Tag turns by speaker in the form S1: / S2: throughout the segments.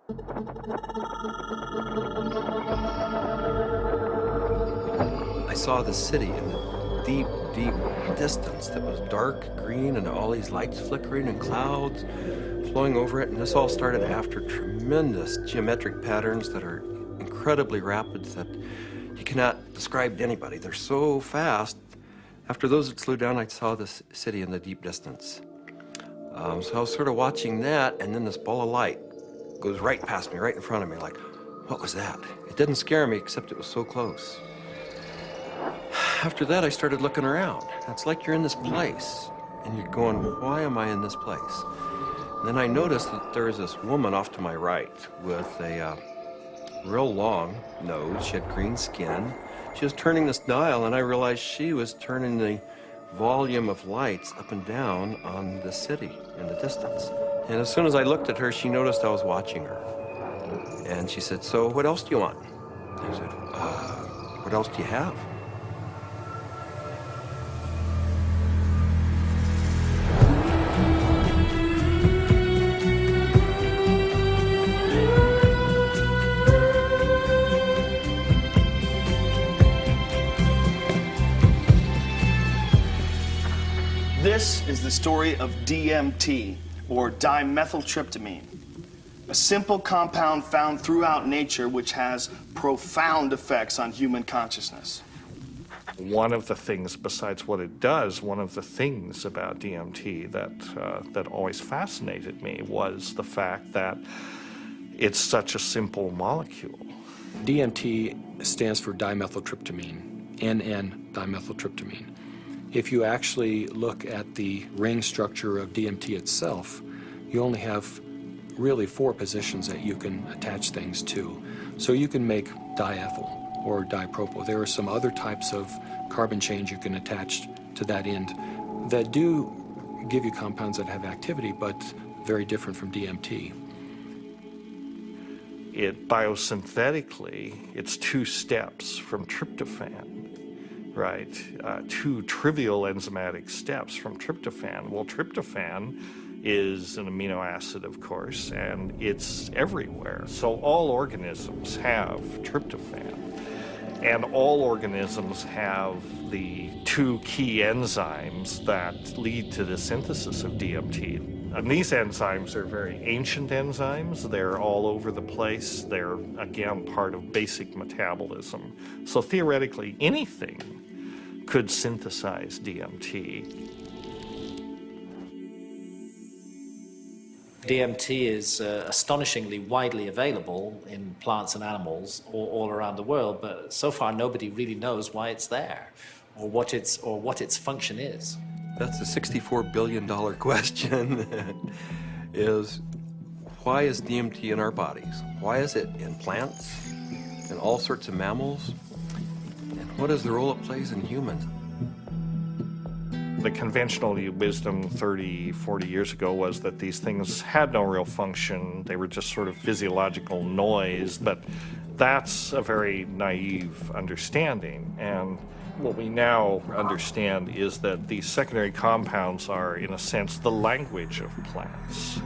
S1: I saw the city in the deep, deep distance that was dark green and all these lights flickering and clouds flowing over it. And this all started after tremendous geometric patterns that are incredibly rapid that you cannot describe to anybody. They're so fast. After those had slowed down, I saw this city in the deep distance. So I was sort of watching that, and then this ball of light goes right past me, right in front of me, like, what was that? It didn't scare me, except it was so close. After that, I started looking around. It's like you're in this place, and you're going, why am I in this place? And then I noticed that there was this woman off to my right with a real long nose. She had green skin. She was turning this dial, and I realized she was turning the volume of lights up and down on the city in the distance. And as soon as I looked at her, she noticed I was watching her. And she said, so what else do you want? I said, what else do you have?
S2: This is the story of DMT, or dimethyltryptamine, a simple compound found throughout nature which has profound effects on human consciousness.
S3: One of the things, besides what it does, one of the things about DMT that always fascinated me was the fact that it's such a simple molecule.
S4: DMT stands for dimethyltryptamine, N-dimethyltryptamine. If you actually look at the ring structure of DMT itself, you only have really 4 positions that you can attach things to. So you can make diethyl or dipropyl. There are some other types of carbon chains you can attach to that end that do give you compounds that have activity, but very different from DMT.
S3: It biosynthetically, it's 2 steps from tryptophan. Right, 2 trivial enzymatic steps from tryptophan. Well, tryptophan is an amino acid, of course, and it's everywhere. So all organisms have tryptophan, and all organisms have the 2 key enzymes that lead to the synthesis of DMT. And these enzymes are very ancient enzymes. They're all over the place. They're, again, part of basic metabolism. So theoretically, anything could synthesize DMT.
S5: DMT is astonishingly widely available in plants and animals all around the world, but so far nobody really knows why it's there or what its function is.
S1: That's a $64 billion question, is why is DMT in our bodies? Why is it in plants, in all sorts of mammals? And what is the role it plays in humans?
S3: The conventional wisdom 30, 40 years ago was that these things had no real function. They were just sort of physiological noise, but that's a very naive understanding. And what we now understand is that these secondary compounds are, in a sense, the language of plants.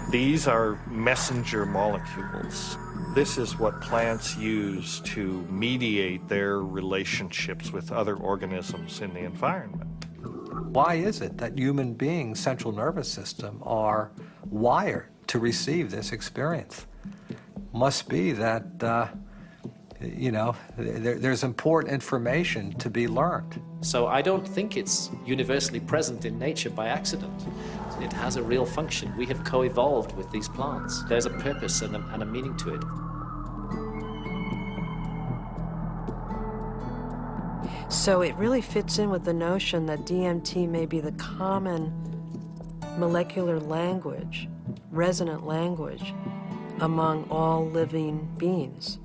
S3: These are messenger molecules. This is what plants use to mediate their relationships with other organisms in the environment.
S6: Why is it that human beings' central nervous system are wired to receive this experience? Must be that, there's important information to be learned.
S5: So I don't think it's universally present in nature by accident. It has a real function. We have co-evolved with these plants. There's a purpose and a meaning to it.
S7: So it really fits in with the notion that DMT may be the common molecular language, resonant language, among all living beings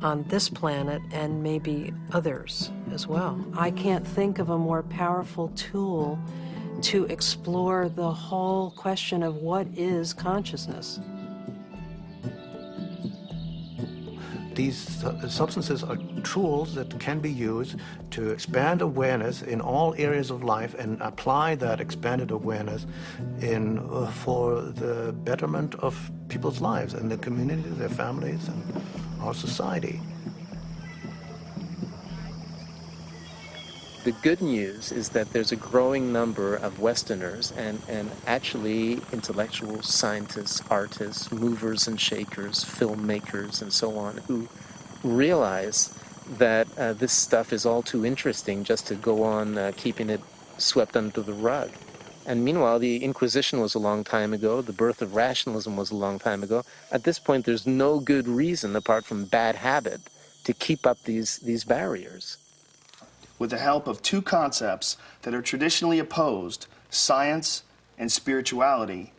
S7: on this planet and maybe others as well. I can't think of a more powerful tool to explore the whole question of what is consciousness.
S8: These substances are tools that can be used to expand awareness in all areas of life and apply that expanded awareness for the betterment of people's lives and their community, their families, and our society.
S9: The good news is that there's a growing number of Westerners and actually intellectuals, scientists, artists, movers and shakers, filmmakers, and so on, who realize that this stuff is all too interesting just to go on keeping it swept under the rug. And meanwhile, the Inquisition was a long time ago, the birth of rationalism was a long time ago. At this point, there's no good reason, apart from bad habit, to keep up these barriers.
S2: With the help of two concepts that are traditionally opposed, science and spirituality,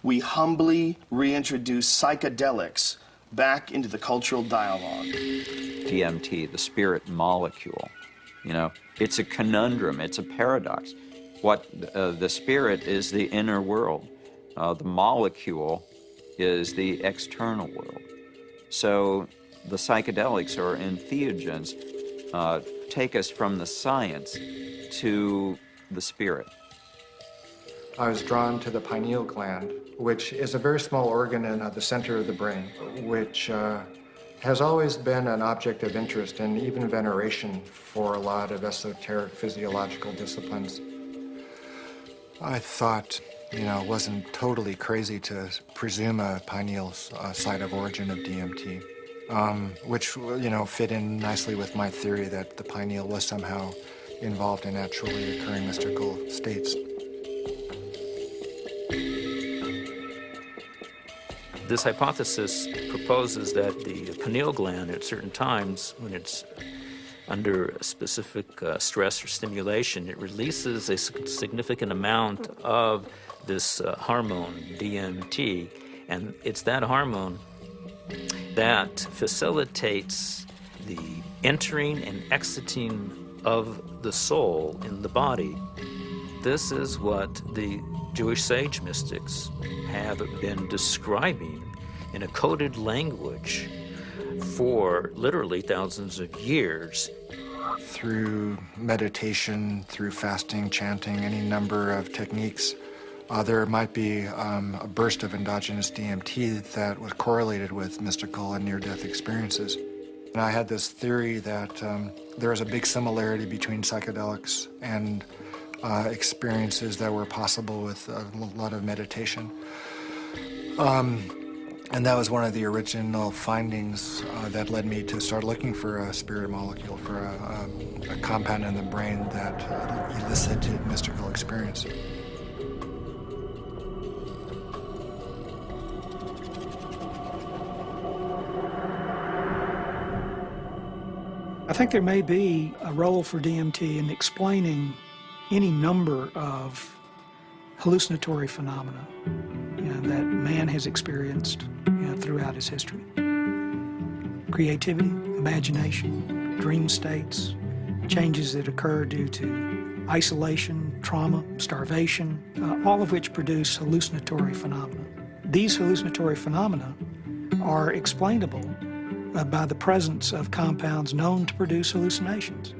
S2: we humbly reintroduce psychedelics back into the cultural dialogue.
S10: DMT, the spirit molecule, it's a conundrum, it's a paradox. What the spirit is the inner world. The molecule is the external world. So the psychedelics or entheogens take us from the science to the spirit.
S11: I was drawn to the pineal gland, which is a very small organ in the center of the brain, which has always been an object of interest and even veneration for a lot of esoteric physiological disciplines. I thought, it wasn't totally crazy to presume a pineal site of origin of DMT. Which, fit in nicely with my theory that the pineal was somehow involved in naturally occurring mystical states.
S12: This hypothesis proposes that the pineal gland at certain times, when it's under a specific stress or stimulation, it releases a significant amount of this hormone, DMT, and it's that hormone that facilitates the entering and exiting of the soul in the body. This is what the Jewish sage mystics have been describing in a coded language for literally thousands of years.
S11: Through meditation, through fasting, chanting, any number of techniques, there might be a burst of endogenous DMT that was correlated with mystical and near-death experiences. And I had this theory that there is a big similarity between psychedelics and experiences that were possible with a lot of meditation. And that was one of the original findings that led me to start looking for a spirit molecule, for a compound in the brain that elicited mystical experience.
S13: I think there may be a role for DMT in explaining any number of hallucinatory phenomena that man has experienced throughout his history. Creativity, imagination, dream states, changes that occur due to isolation, trauma, starvation, all of which produce hallucinatory phenomena. These hallucinatory phenomena are explainable by the presence of compounds known to produce hallucinations.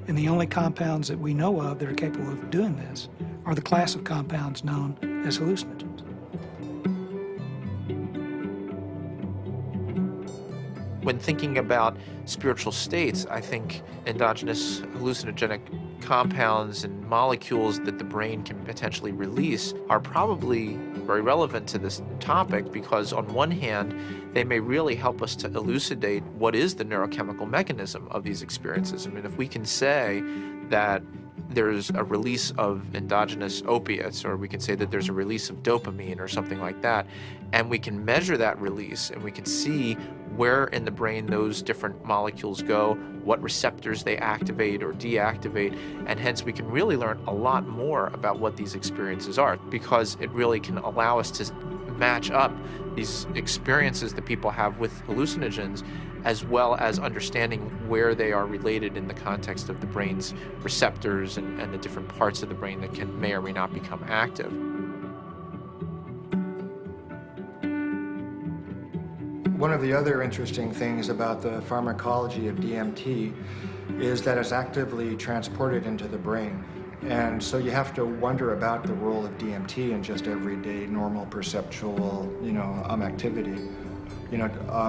S13: And the only compounds that we know of that are capable of doing this are the class of compounds known as hallucinogens.
S14: When thinking about spiritual states, I think endogenous hallucinogenic compounds and molecules that the brain can potentially release are probably very relevant to this topic, because on one hand, they may really help us to elucidate what is the neurochemical mechanism of these experiences. I mean, if we can say that there's a release of endogenous opiates, or we can say that there's a release of dopamine or something like that, and we can measure that release and we can see where in the brain those different molecules go, what receptors they activate or deactivate, and hence we can really learn a lot more about what these experiences are, because it really can allow us to match up these experiences that people have with hallucinogens, as well as understanding where they are related in the context of the brain's receptors and the different parts of the brain that may or may not become active.
S11: One of the other interesting things about the pharmacology of DMT is that it's actively transported into the brain. And so you have to wonder about the role of DMT in just everyday, normal, perceptual, activity.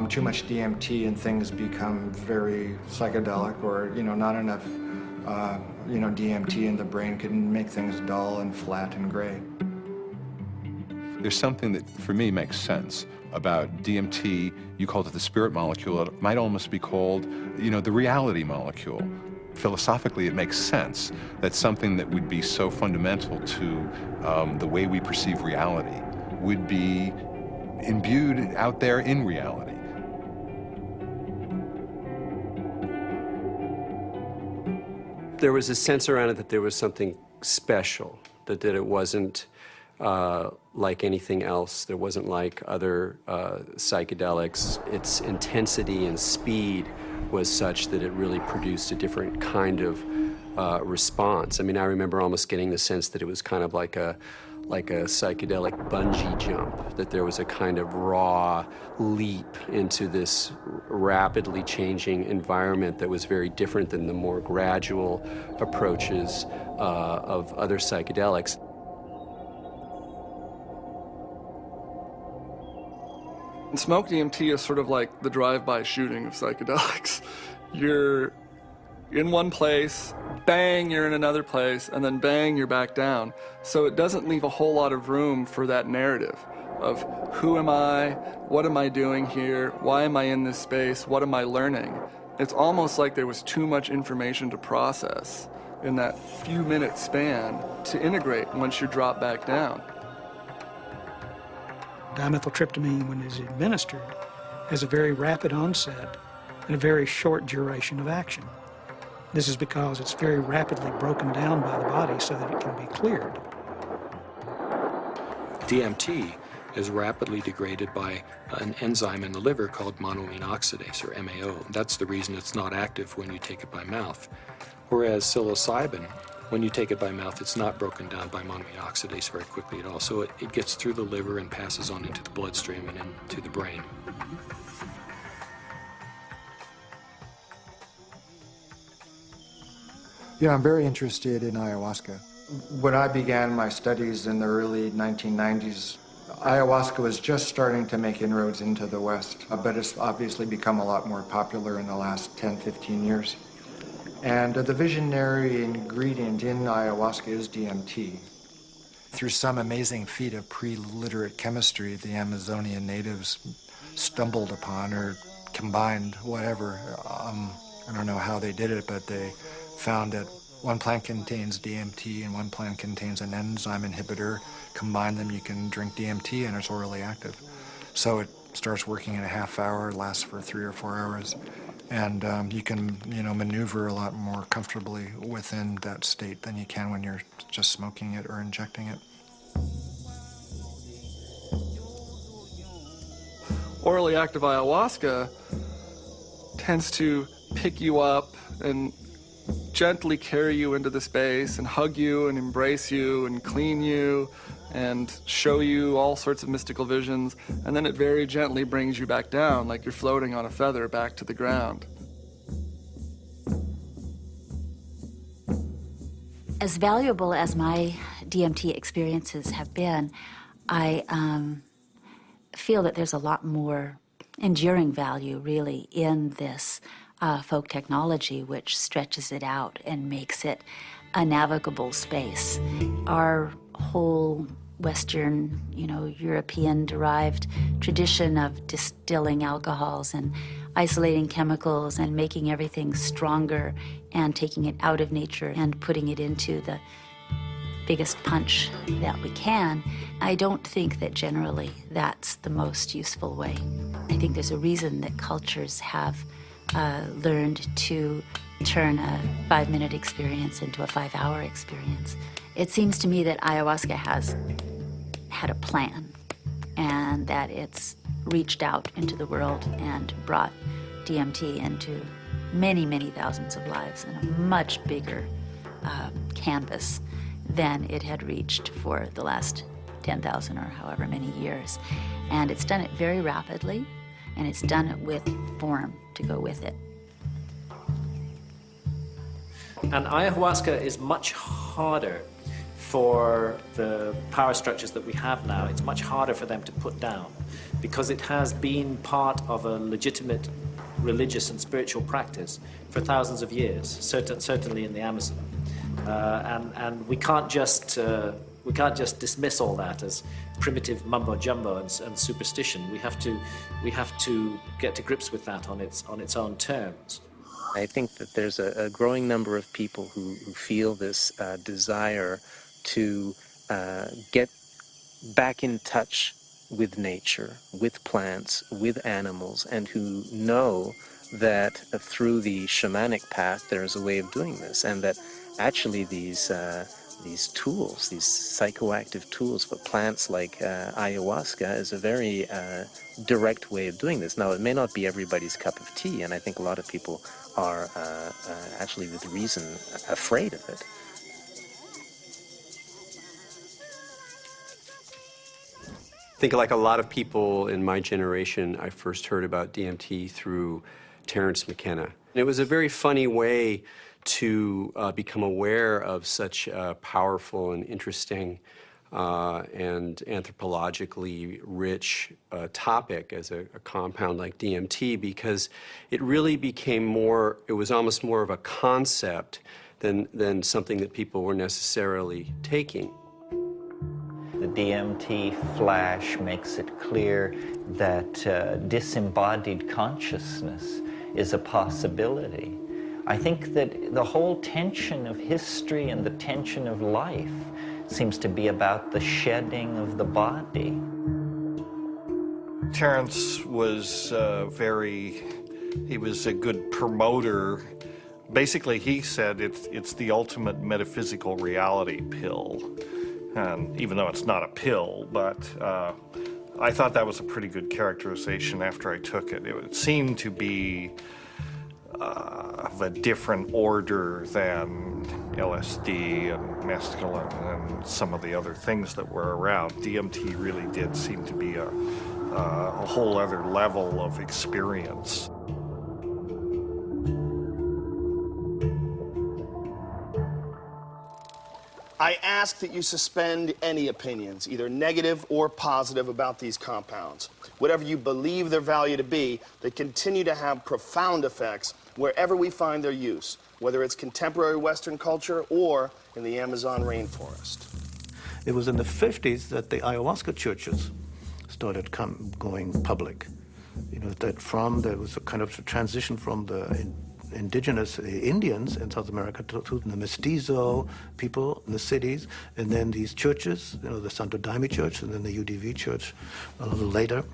S11: Too much DMT and things become very psychedelic, or, not enough, DMT in the brain can make things dull and flat and gray.
S15: There's something that, for me, makes sense about DMT. You called it the spirit molecule. It might almost be called, the reality molecule. Philosophically, it makes sense that something that would be so fundamental to the way we perceive reality would be imbued out there in reality.
S16: There was a sense around it that there was something special, that it wasn't like anything else. There wasn't like other psychedelics. Its intensity and speed was such that it really produced a different kind of response. I mean, I remember almost getting the sense that it was kind of like a psychedelic bungee jump, that there was a kind of raw leap into this rapidly changing environment that was very different than the more gradual approaches of other psychedelics.
S17: And smoke DMT is sort of like the drive-by shooting of psychedelics. You're in one place, bang, you're in another place, and then bang, you're back down. So it doesn't leave a whole lot of room for that narrative of who am I, what am I doing here, why am I in this space, what am I learning? It's almost like there was too much information to process in that few minute span to integrate once you drop back down.
S13: Dimethyltryptamine, when it is administered, has a very rapid onset and a very short duration of action. This is because it's very rapidly broken down by the body so that it can be cleared.
S4: DMT is rapidly degraded by an enzyme in the liver called monoamine oxidase, or MAO. That's the reason it's not active when you take it by mouth. Whereas psilocybin, when you take it by mouth, it's not broken down by monoamine oxidase very quickly at all. So it gets through the liver and passes on into the bloodstream and into the brain.
S11: Yeah, I'm very interested in ayahuasca. When I began my studies in the early 1990s, ayahuasca was just starting to make inroads into the West, but it's obviously become a lot more popular in the last 10, 15 years. And the visionary ingredient in ayahuasca is DMT. Through some amazing feat of pre-literate chemistry, the Amazonian natives stumbled upon or combined whatever. I don't know how they did it, but they found that one plant contains DMT and one plant contains an enzyme inhibitor. Combine them, you can drink DMT and it's orally active. So it starts working in a half hour, lasts for 3 or 4 hours. And you can, maneuver a lot more comfortably within that state than you can when you're just smoking it or injecting it.
S17: Orally active ayahuasca tends to pick you up and gently carry you into the space and hug you and embrace you and clean you and show you all sorts of mystical visions, and then it very gently brings you back down like you're floating on a feather back to the ground.
S18: As valuable as my DMT experiences have been, I feel that there's a lot more enduring value, really, in this folk technology, which stretches it out and makes it a navigable space. Our whole Western, European-derived tradition of distilling alcohols and isolating chemicals and making everything stronger and taking it out of nature and putting it into the biggest punch that we can, I don't think that generally that's the most useful way. I think there's a reason that cultures have learned to turn a 5-minute experience into a 5-hour experience. It seems to me that ayahuasca has had a plan and that it's reached out into the world and brought DMT into many, many thousands of lives in a much bigger canvas than it had reached for the last 10,000 or however many years. And it's done it very rapidly, and it's done it with form to go with it.
S5: And ayahuasca is much harder for the power structures that we have now. It's much harder for them to put down because it has been part of a legitimate religious and spiritual practice for thousands of years, certainly in the Amazon. And we can't just dismiss all that as primitive mumbo jumbo and superstition. We have to get to grips with that on its own terms.
S9: I think that there's a growing number of people who feel this desire to get back in touch with nature, with plants, with animals, and who know that through the shamanic path there's a way of doing this, and that actually these tools, these psychoactive tools for plants like ayahuasca is a very direct way of doing this. Now, it may not be everybody's cup of tea, and I think a lot of people are actually with reason afraid of it.
S16: I think like a lot of people in my generation, I first heard about DMT through Terence McKenna. And it was a very funny way to become aware of such a powerful and interesting and anthropologically rich topic as a compound like DMT, because it really became more, it was almost more of a concept than something that people were necessarily taking.
S10: The DMT flash makes it clear that disembodied consciousness is a possibility. I think that the whole tension of history and the tension of life seems to be about the shedding of the body.
S3: Terence was he was a good promoter. Basically, he said it's the ultimate metaphysical reality pill. And even though it's not a pill, but I thought that was a pretty good characterization after I took it. It seemed to be of a different order than LSD and mescaline and some of the other things that were around. DMT really did seem to be a whole other level of experience.
S2: I ask that you suspend any opinions, either negative or positive, about these compounds. Whatever you believe their value to be, they continue to have profound effects wherever we find their use, whether it's contemporary Western culture or in the Amazon rainforest.
S8: It was in the 50s that the ayahuasca churches started going public. You know, that there was a kind of a transition from the indigenous Indians in South America to the mestizo people in the cities, and then these churches, you know, the Santo Daime Church and then the UDV Church a little later,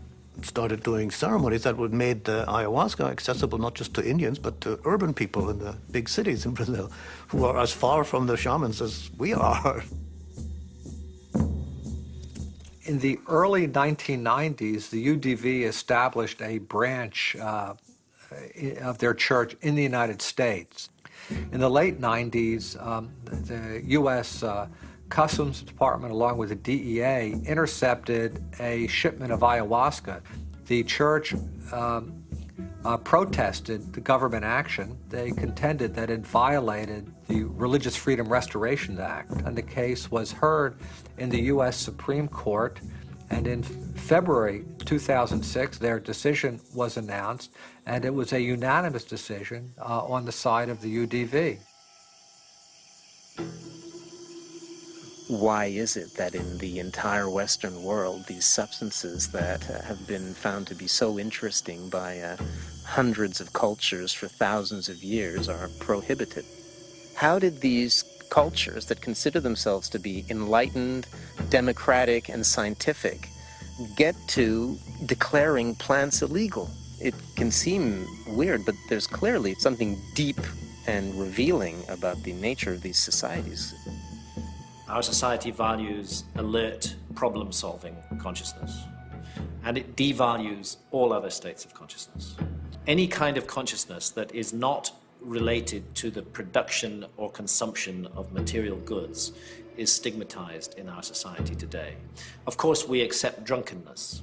S8: started doing ceremonies that would made the ayahuasca accessible not just to Indians, but to urban people in the big cities in Brazil, who are as far from the shamans as we are.
S6: In the early 1990s, the UDV established a branch of their church in the United States. In the late 90s, the U.S. Customs Department, along with the DEA, intercepted a shipment of ayahuasca. The church protested the government action. They contended that it violated the Religious Freedom Restoration Act, and the case was heard in the U.S. Supreme Court. And in February 2006, their decision was announced, and it was a unanimous decision on the side of the UDV.
S9: Why is it that in the entire Western world, these substances that have been found to be so interesting by hundreds of cultures for thousands of years are prohibited? How did these cultures that consider themselves to be enlightened, democratic, and scientific get to declaring plants illegal? It can seem weird, but there's clearly something deep and revealing about the nature of these societies.
S5: Our society values alert, problem-solving consciousness, and it devalues all other states of consciousness. Any kind of consciousness that is not related to the production or consumption of material goods is stigmatized in our society today. Of course, we accept drunkenness.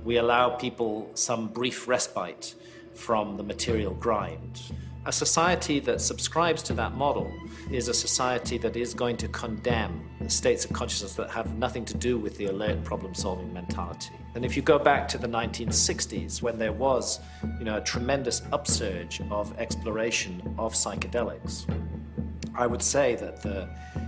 S5: We allow people some brief respite from the material grind. A society that subscribes to that model is a society that is going to condemn states of consciousness that have nothing to do with the alert problem-solving mentality. And if you go back to the 1960s, when there was, a tremendous upsurge of exploration of psychedelics, I would say that the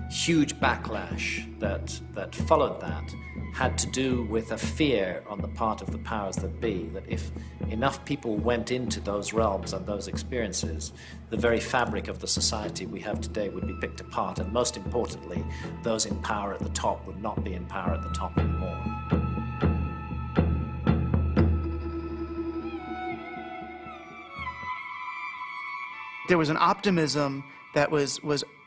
S5: huge backlash that followed that had to do with a fear on the part of the powers that be, that if enough people went into those realms and those experiences, the very fabric of the society we have today would be picked apart, and most importantly, those in power at the top would not be in power at the top anymore.
S19: There was an optimism that was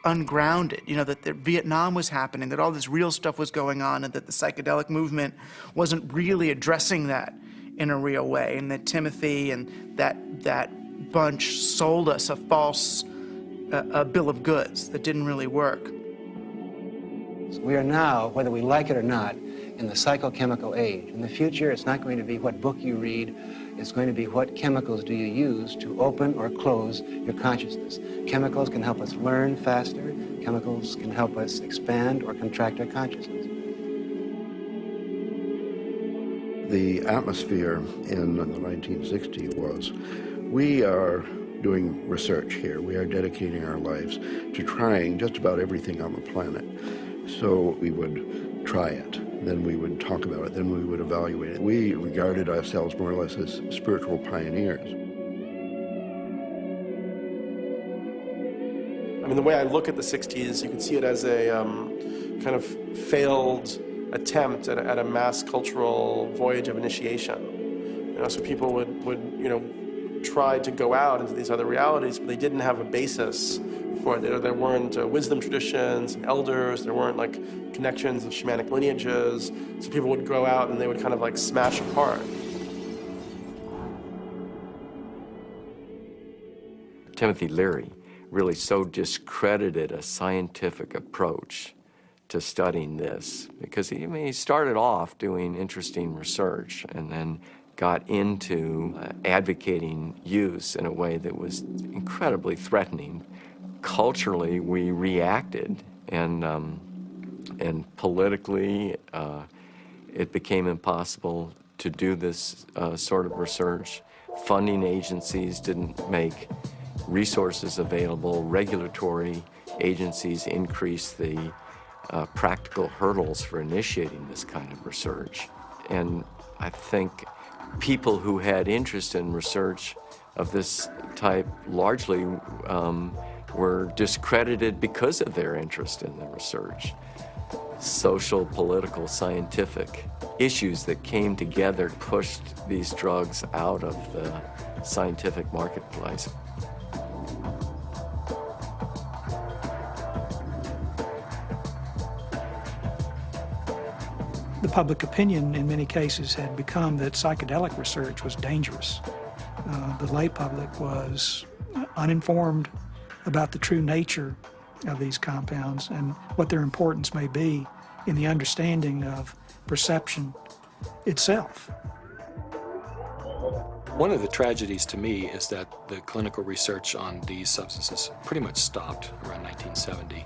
S19: ungrounded, that Vietnam was happening, that all this real stuff was going on, and that the psychedelic movement wasn't really addressing that in a real way, and that Timothy and that bunch sold us a false bill of goods that didn't really work.
S20: We are now, whether we like it or not, in the psychochemical age. In the future, it's not going to be what book you read, it's going to be what chemicals do you use to open or close your consciousness. Chemicals can help us learn faster, chemicals can help us expand or contract our consciousness.
S21: The atmosphere in the 1960s was, we are doing research here. We are dedicating our lives to trying just about everything on the planet. So we would try it, then we would talk about it, then we would evaluate it. We regarded ourselves more or less as spiritual pioneers.
S22: I mean, the way I look at the 60s, you can see it as a kind of failed attempt at a mass cultural voyage of initiation. So people would try to go out into these other realities, but they didn't have a basis for it. There weren't wisdom traditions and elders, there weren't connections of shamanic lineages, so people would go out and they would kind of smash apart.
S23: Timothy Leary really so discredited a scientific approach to studying this, because he started off doing interesting research and then got into advocating use in a way that was incredibly threatening. Culturally, we reacted, and politically, it became impossible to do this sort of research. Funding agencies didn't make resources available. Regulatory agencies increased the practical hurdles for initiating this kind of research. And I think people who had interest in research of this type largely were discredited because of their interest in the research. Social, political, scientific issues that came together pushed these drugs out of the scientific marketplace.
S13: The public opinion in many cases had become that psychedelic research was dangerous. The lay public was uninformed about the true nature of these compounds and what their importance may be in the understanding of perception itself.
S4: One of the tragedies to me is that the clinical research on these substances pretty much stopped around 1970.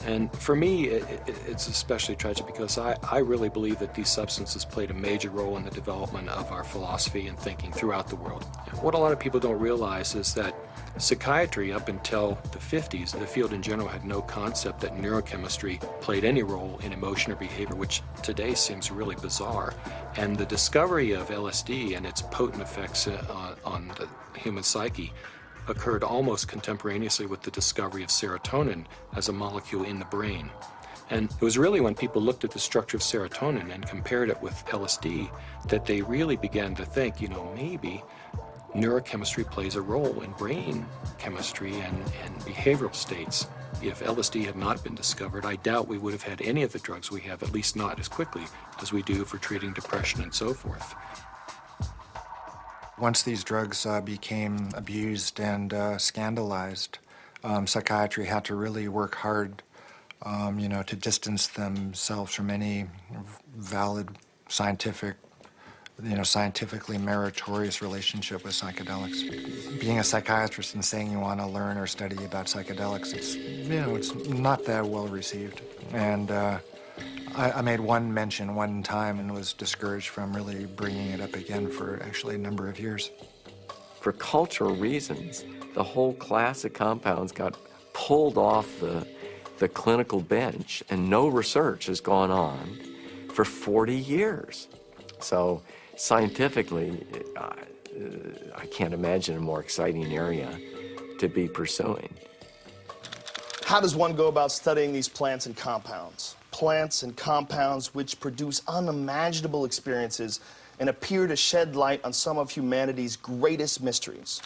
S4: And for me, it's especially tragic because I really believe that these substances played a major role in the development of our philosophy and thinking throughout the world. What a lot of people don't realize is that psychiatry, up until the 50s, the field in general had no concept that neurochemistry played any role in emotion or behavior, which today seems really bizarre. And the discovery of LSD and its potent effects on the human psyche occurred almost contemporaneously with the discovery of serotonin as a molecule in the brain. And it was really when people looked at the structure of serotonin and compared it with LSD that they really began to think, maybe neurochemistry plays a role in brain chemistry and behavioral states. If LSD had not been discovered, I doubt we would have had any of the drugs we have, at least not as quickly as we do for treating depression and so forth.
S11: Once these drugs became abused and scandalized, psychiatry had to really work hard, to distance themselves from any valid scientific scientifically meritorious relationship with psychedelics. Being a psychiatrist and saying you want to learn or study about psychedelics, it's not that well received. And I made one mention one time and was discouraged from really bringing it up again for actually a number of years.
S23: For cultural reasons, the whole class of compounds got pulled off the clinical bench, and no research has gone on for 40 years. So scientifically, I can't imagine a more exciting area to be pursuing.
S2: How does one go about studying these plants and compounds? Plants and compounds which produce unimaginable experiences and appear to shed light on some of humanity's greatest mysteries.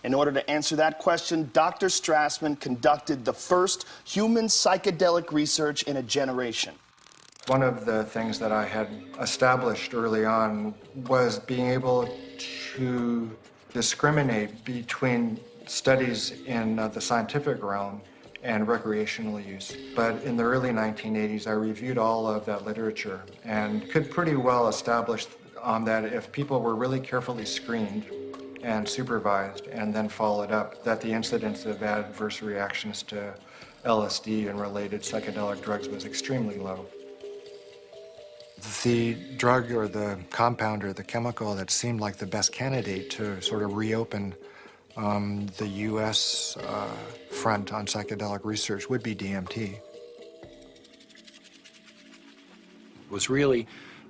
S2: In order to answer that question, Dr. Strassman conducted the first human psychedelic research in a generation.
S11: One of the things that I had established early on was being able to discriminate between studies in the scientific realm and recreational use. But in the early 1980s, I reviewed all of that literature and could pretty well establish that if people were really carefully screened and supervised and then followed up, that the incidence of adverse reactions to LSD and related psychedelic drugs was extremely low. The drug or the compound or the chemical that seemed like the best candidate to sort of reopen the U.S. front on psychedelic research would be DMT.
S4: It was really,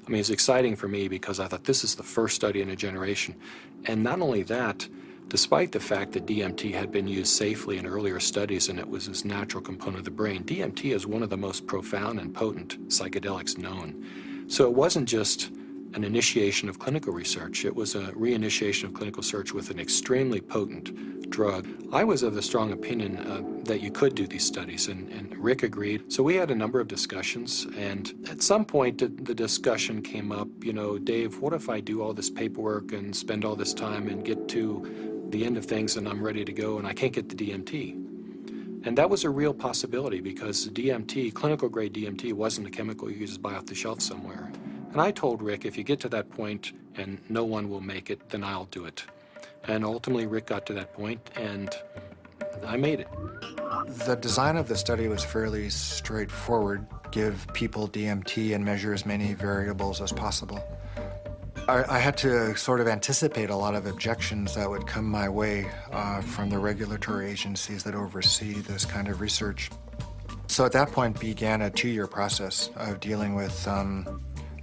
S4: it's exciting for me because I thought this is the first study in a generation. And not only that, despite the fact that DMT had been used safely in earlier studies and it was this natural component of the brain, DMT is one of the most profound and potent psychedelics known. So it wasn't just an initiation of clinical research, it was a reinitiation of clinical research with an extremely potent drug. I was of the strong opinion that you could do these studies, and Rick agreed. So we had a number of discussions, and at some point the discussion came up, Dave, what if I do all this paperwork and spend all this time and get to the end of things and I'm ready to go and I can't get the DMT? And that was a real possibility because DMT, clinical grade DMT, wasn't a chemical you just buy off the shelf somewhere. And I told Rick, if you get to that point and no one will make it, then I'll do it. And ultimately Rick got to that point and I made it.
S11: The design of the study was fairly straightforward. Give people DMT and measure as many variables as possible. I had to sort of anticipate a lot of objections that would come my way from the regulatory agencies that oversee this kind of research. So at that point began a 2-year process of dealing with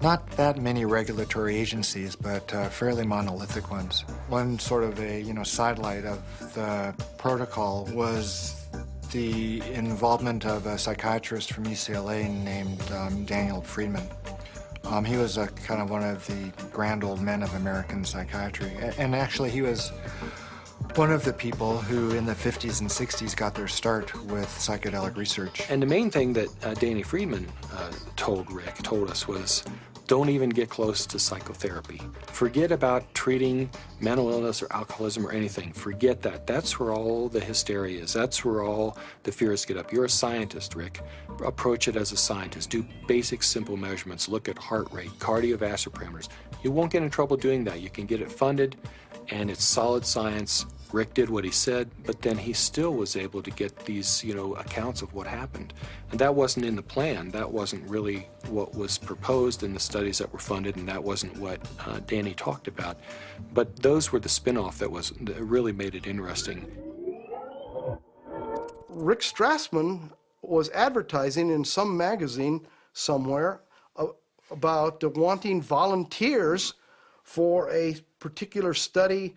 S11: not that many regulatory agencies, but fairly monolithic ones. One sort of a sidelight of the protocol was the involvement of a psychiatrist from UCLA named Daniel Friedman. He was kind of one of the grand old men of American psychiatry. And actually, he was one of the people who in the 50s and 60s got their start with psychedelic research.
S4: And the main thing that Danny Friedman told us was, don't even get close to psychotherapy. Forget about treating mental illness or alcoholism or anything. Forget that. That's where all the hysteria is. That's where all the fears get up. You're a scientist, Rick. Approach it as a scientist. Do basic, simple measurements. Look at heart rate, cardiovascular parameters. You won't get in trouble doing that. You can get it funded, and it's solid science. Rick did what he said, but then he still was able to get these, accounts of what happened. And that wasn't in the plan. That wasn't really what was proposed in the studies that were funded, and that wasn't what Danny talked about. But those were the spin-off that really made it interesting.
S1: Rick Strassman was advertising in some magazine somewhere about wanting volunteers for a particular study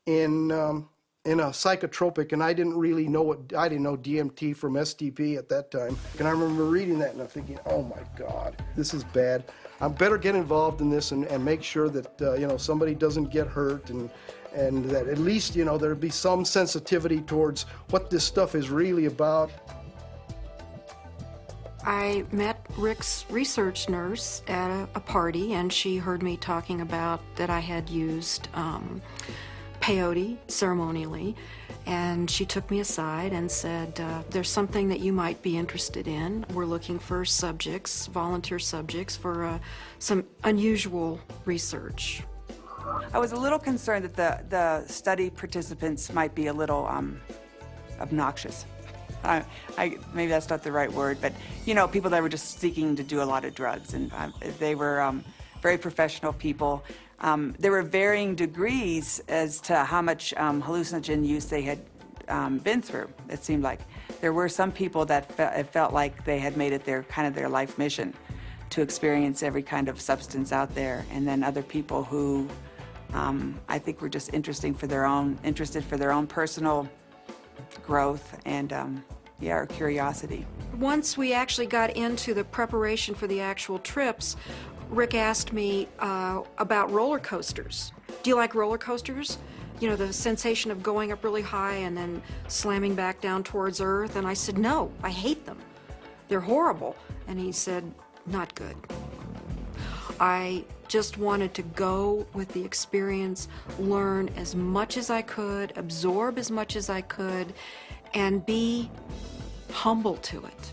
S1: in a psychotropic, and I didn't really know I didn't know DMT from STP at that time. And I remember reading that and I'm thinking, oh my God, this is bad. I better get involved in this and make sure that, somebody doesn't get hurt and that at least, there'd be some sensitivity towards what this stuff is really about.
S7: I met Rick's research nurse at a party, and she heard me talking about that I had used peyote ceremonially, and she took me aside and said, there's something that you might be interested in. We're looking for subjects, volunteer subjects, for some unusual research.
S12: I was a little concerned that the study participants might be a little obnoxious. Maybe that's not the right word, but you know, people that were just seeking to do a lot of drugs, and they were very professional people. There were varying degrees as to how much hallucinogen use they had been through. It seemed like there were some people that it felt like they had made it their life mission to experience every kind of substance out there, and then other people who I think were just interested for their own personal growth and or curiosity.
S7: Once we actually got into the preparation for the actual trips, Rick asked me about roller coasters. Do you like roller coasters? You know, the sensation of going up really high and then slamming back down towards Earth. And I said, no, I hate them. They're horrible. And he said, not good. I just wanted to go with the experience, learn as much as I could, absorb as much as I could, and be humble to it.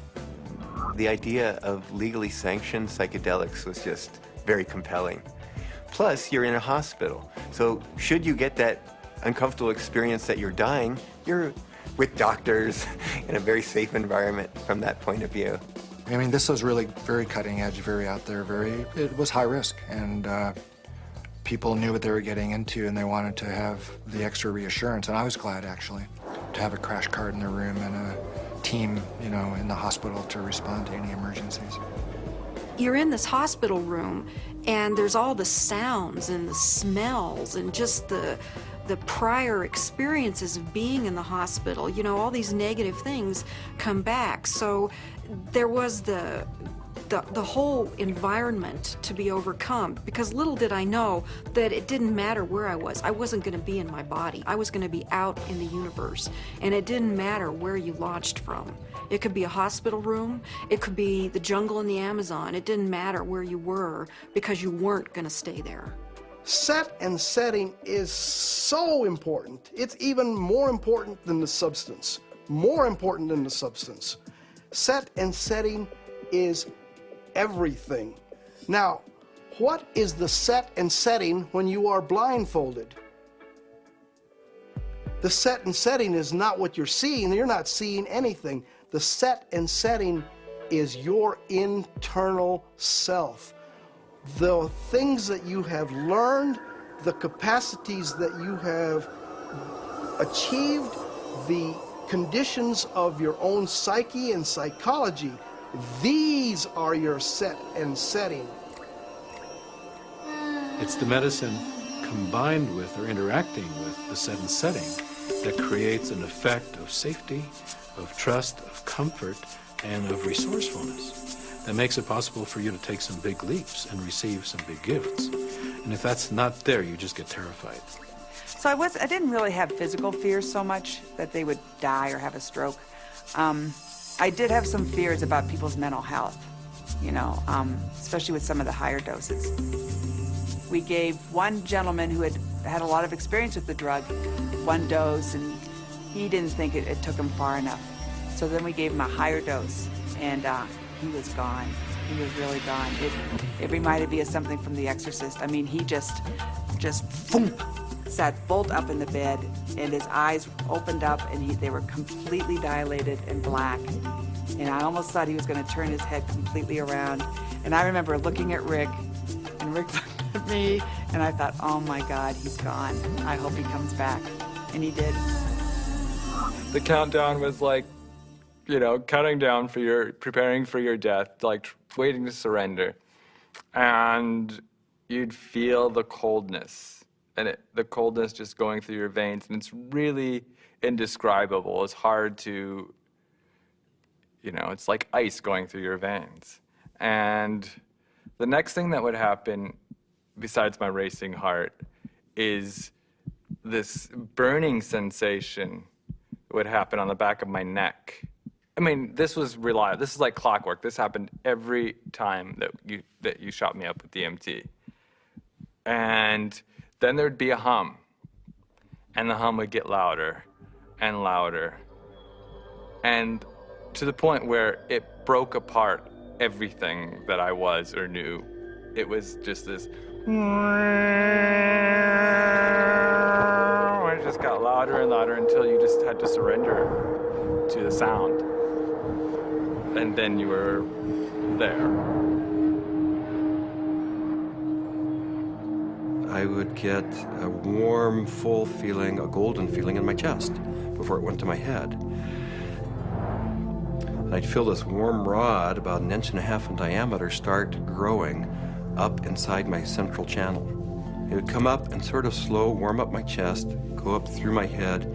S14: The idea of legally sanctioned psychedelics was just very compelling. Plus, you're in a hospital, so should you get that uncomfortable experience that you're dying, you're with doctors in a very safe environment from that point of view.
S11: I mean, this was really very cutting edge, very out there, it was high risk, and people knew what they were getting into, and they wanted to have the extra reassurance, and I was glad, actually, to have a crash cart in their room and a team, you know, in the hospital to respond to any emergencies.
S7: You're in this hospital room, and there's all the sounds and the smells and just the prior experiences of being in the hospital. You know, all these negative things come back. So there was the whole environment to be overcome, because little did I know that it didn't matter where I was. I wasn't going to be in my body. I was going to be out in the universe, and it didn't matter where you launched from. It could be a hospital room, it could be the jungle in the Amazon. It didn't matter where you were, because you weren't going to stay there.
S1: Set and setting is so important. It's even more important than the substance. More important than the substance. Set and setting is everything. Now, what is the set and setting when you are blindfolded? The set and setting is not what you're seeing. You're not seeing anything. The set and setting is your internal self. The things that you have learned, the capacities that you have achieved, the conditions of your own psyche and psychology, these are your set and setting.
S15: It's the medicine combined with or interacting with the set and setting that creates an effect of safety, of trust, of comfort, and of resourcefulness that makes it possible for you to take some big leaps and receive some big gifts. And if that's not there, you just get terrified.
S12: So I didn't really have physical fears so much that they would die or have a stroke. I did have some fears about people's mental health, you know, especially with some of the higher doses. We gave one gentleman who had a lot of experience with the drug one dose, and he didn't think it took him far enough. So then we gave him a higher dose, and he was gone. He was really gone. It reminded me of something from The Exorcist. I mean, he just boom, sat bolt up in the bed, and his eyes opened up, and they were completely dilated and black. And I almost thought he was going to turn his head completely around. And I remember looking at Rick, and Rick looked at me, and I thought, oh my God, he's gone. I hope he comes back. And he did.
S24: The countdown was like, you know, counting down for preparing for your death, like waiting to surrender. And you'd feel the coldness, and the coldness just going through your veins, and it's really indescribable. It's hard to, you know, it's like ice going through your veins. And the next thing that would happen, besides my racing heart, is this burning sensation would happen on the back of my neck. I mean, this was reliable. This is like clockwork. This happened every time that you shot me up with DMT. And then there'd be a hum, and the hum would get louder and louder, and to the point where it broke apart everything that I was or knew. It was just this It just got louder and louder until you just had to surrender to the sound. And then you were there.
S10: I would get a warm, full feeling, a golden feeling in my chest before it went to my head. And I'd feel this warm rod, about 1.5 inches in diameter, start growing up inside my central channel. It would come up and sort of warm up my chest, go up through my head,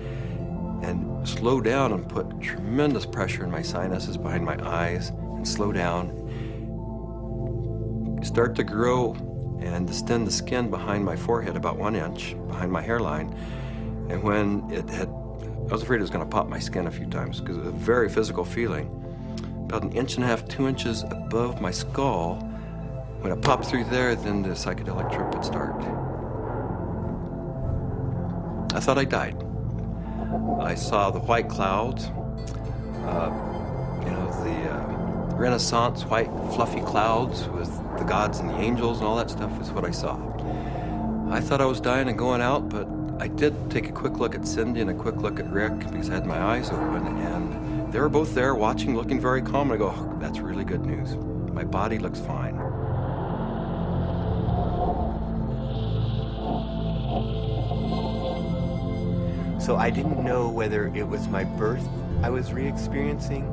S10: and slow down and put tremendous pressure in my sinuses behind my eyes, and slow down. Start to grow and distend the skin behind my forehead about 1 inch, behind my hairline. And when I was afraid it was going to pop my skin a few times because it was a very physical feeling. About 1.5 inches, 2 inches above my skull, when it popped through there, then the psychedelic trip would start. I thought I died. I saw the white clouds, the Renaissance white fluffy clouds with the gods and the angels and all that stuff is what I saw. I thought I was dying and going out, but I did take a quick look at Cindy and a quick look at Rick because I had my eyes open, and they were both there watching, looking very calm. And I go, oh, that's really good news. My body looks fine.
S14: So I didn't know whether it was my birth I was re-experiencing,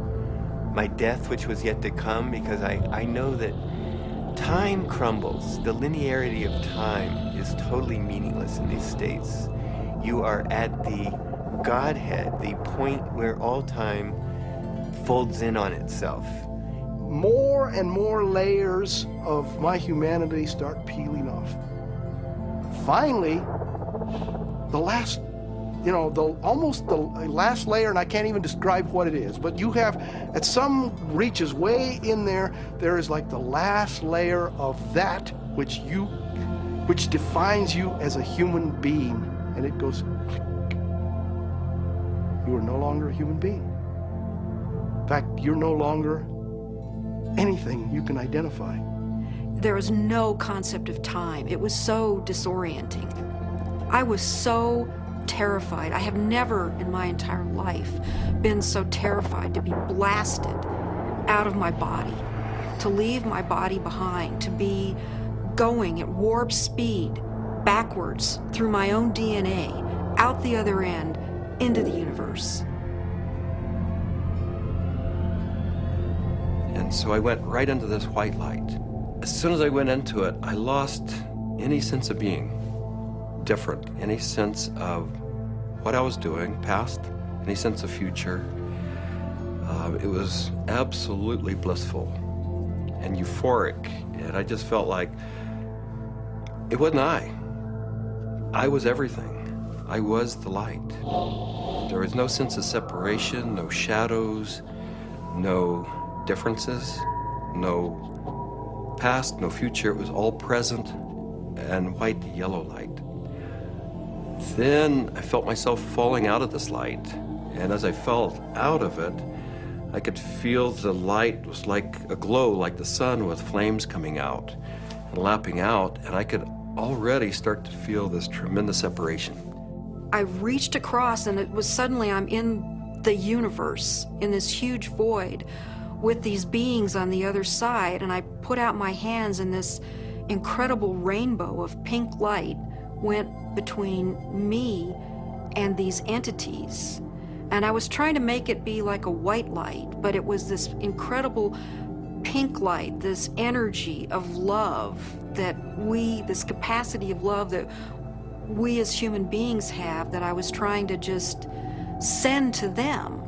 S14: my death which was yet to come, because I know that time crumbles. The linearity of time is totally meaningless in these states. You are at the Godhead, the point where all time folds in on itself.
S1: More and more layers of my humanity start peeling off. Finally, the last almost the last layer, and I can't even describe what it is, but you have, at some reaches way in there, there is like the last layer of that which defines you as a human being, and it goes click. You are no longer a human being. In fact, you're no longer anything you can identify.
S7: There was no concept of time. It was so disorienting. I was so terrified. I have never in my entire life been so terrified to be blasted out of my body, to leave my body behind, to be going at warp speed backwards through my own DNA, out the other end, into the universe.
S10: And so I went right into this white light. As soon as I went into it, I lost any sense of being different, any sense of what I was doing, past, any sense of future. It was absolutely blissful and euphoric, and I just felt like it wasn't I. I was everything. I was the light. There was no sense of separation, no shadows, no differences, no past, no future. It was all present and white yellow light. Then I felt myself falling out of this light, and as I fell out of it, I could feel the light was like a glow, like the sun with flames coming out and lapping out, and I could already start to feel this tremendous separation.
S7: I reached across, and it was suddenly I'm in the universe, in this huge void, with these beings on the other side, and I put out my hands, and this incredible rainbow of pink light went between me and these entities. And I was trying to make it be like a white light, but it was this incredible pink light, this energy of love this capacity of love that we as human beings have, that I was trying to just send to them.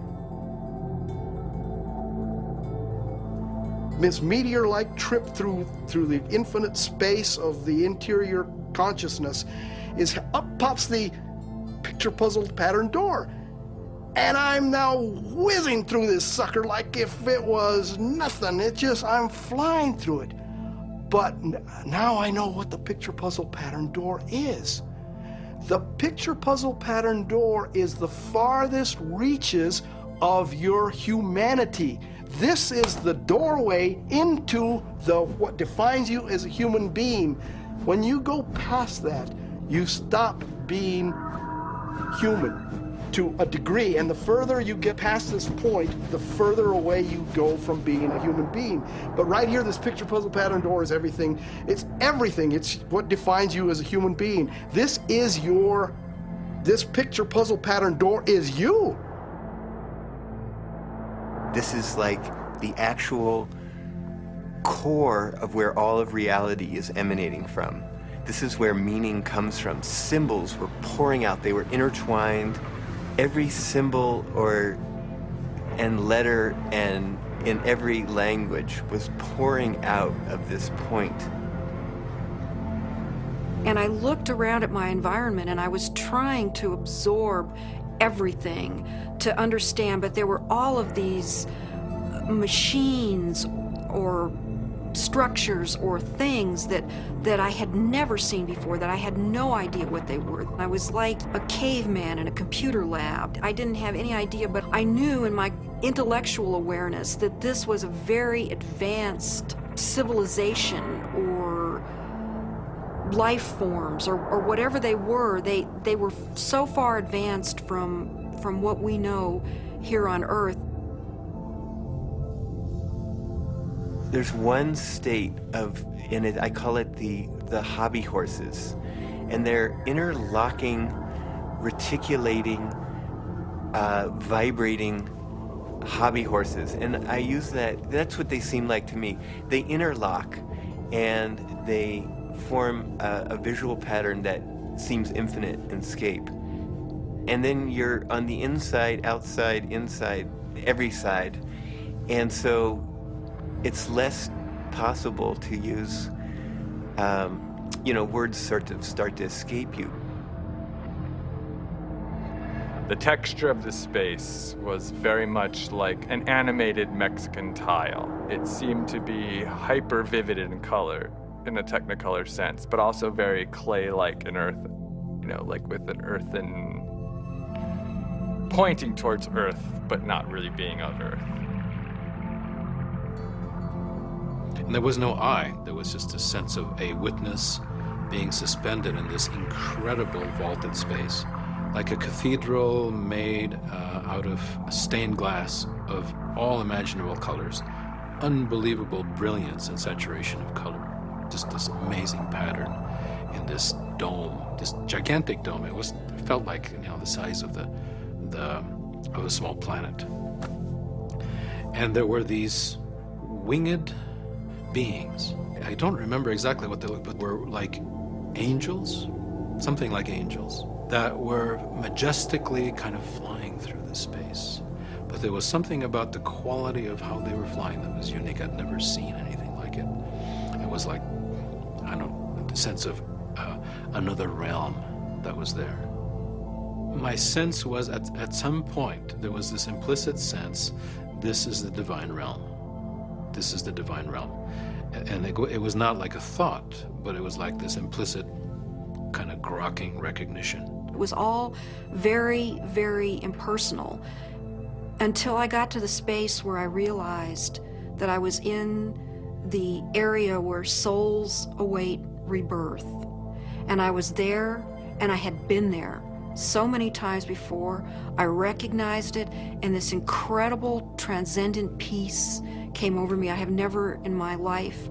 S1: This meteor-like trip through the infinite space of the interior consciousness is up pops the picture puzzle pattern door. And I'm now whizzing through this sucker like if it was nothing. I'm flying through it. But now I know what the picture puzzle pattern door is. The picture puzzle pattern door is the farthest reaches of your humanity. This is the doorway into what defines you as a human being. When you go past that, you stop being human to a degree, and the further you get past this point, the further away you go from being a human being. But right here, this picture puzzle pattern door is everything. It's everything. It's what defines you as a human being. This picture puzzle pattern door is you.
S14: This is like the actual core of where all of reality is emanating from. This is where meaning comes from. Symbols were pouring out. They were intertwined. Every symbol and letter and in every language was pouring out of this point.
S7: And I looked around at my environment and I was trying to absorb everything, to understand, but there were all of these machines or structures or things that I had never seen before, that I had no idea what they were. I was like a caveman in a computer lab. I didn't have any idea, but I knew in my intellectual awareness that this was a very advanced civilization or life forms or whatever they were. They were so far advanced from what we know here on Earth.
S14: There's one state in it, I call it the hobby horses, and they're interlocking, reticulating, vibrating hobby horses. And I use that's what they seem like to me. They interlock and they form a visual pattern that seems infinite in scape. And then you're on the inside, outside, inside, every side. And so it's less possible to use, words sort of start to escape you.
S24: The texture of the space was very much like an animated Mexican tile. It seemed to be hyper vivid in color, in a Technicolor sense, but also very clay-like and earth, like with an earthen, pointing towards earth, but not really being of earth.
S15: And there was no I. There was just a sense of a witness being suspended in this incredible vaulted space, like a cathedral made out of stained glass of all imaginable colors, unbelievable brilliance and saturation of color. Just this amazing pattern in this dome, this gigantic dome. It felt like the size of a small planet. And there were these winged beings. I don't remember exactly what they looked, but were like angels, something like angels, that were majestically kind of flying through the space. But there was something about the quality of how they were flying that was unique. I'd never seen anything like it. It was like, I don't know, the sense of another realm that was there. My sense was at some point, there was this implicit sense, this is the divine realm. This is the divine realm. And it was not like a thought, but it was like this implicit kind of grokking recognition.
S7: It was all very, very impersonal until I got to the space where I realized that I was in the area where souls await rebirth. And I was there, and I had been there so many times before. I recognized it, and this incredible transcendent peace came over me. I have never in my life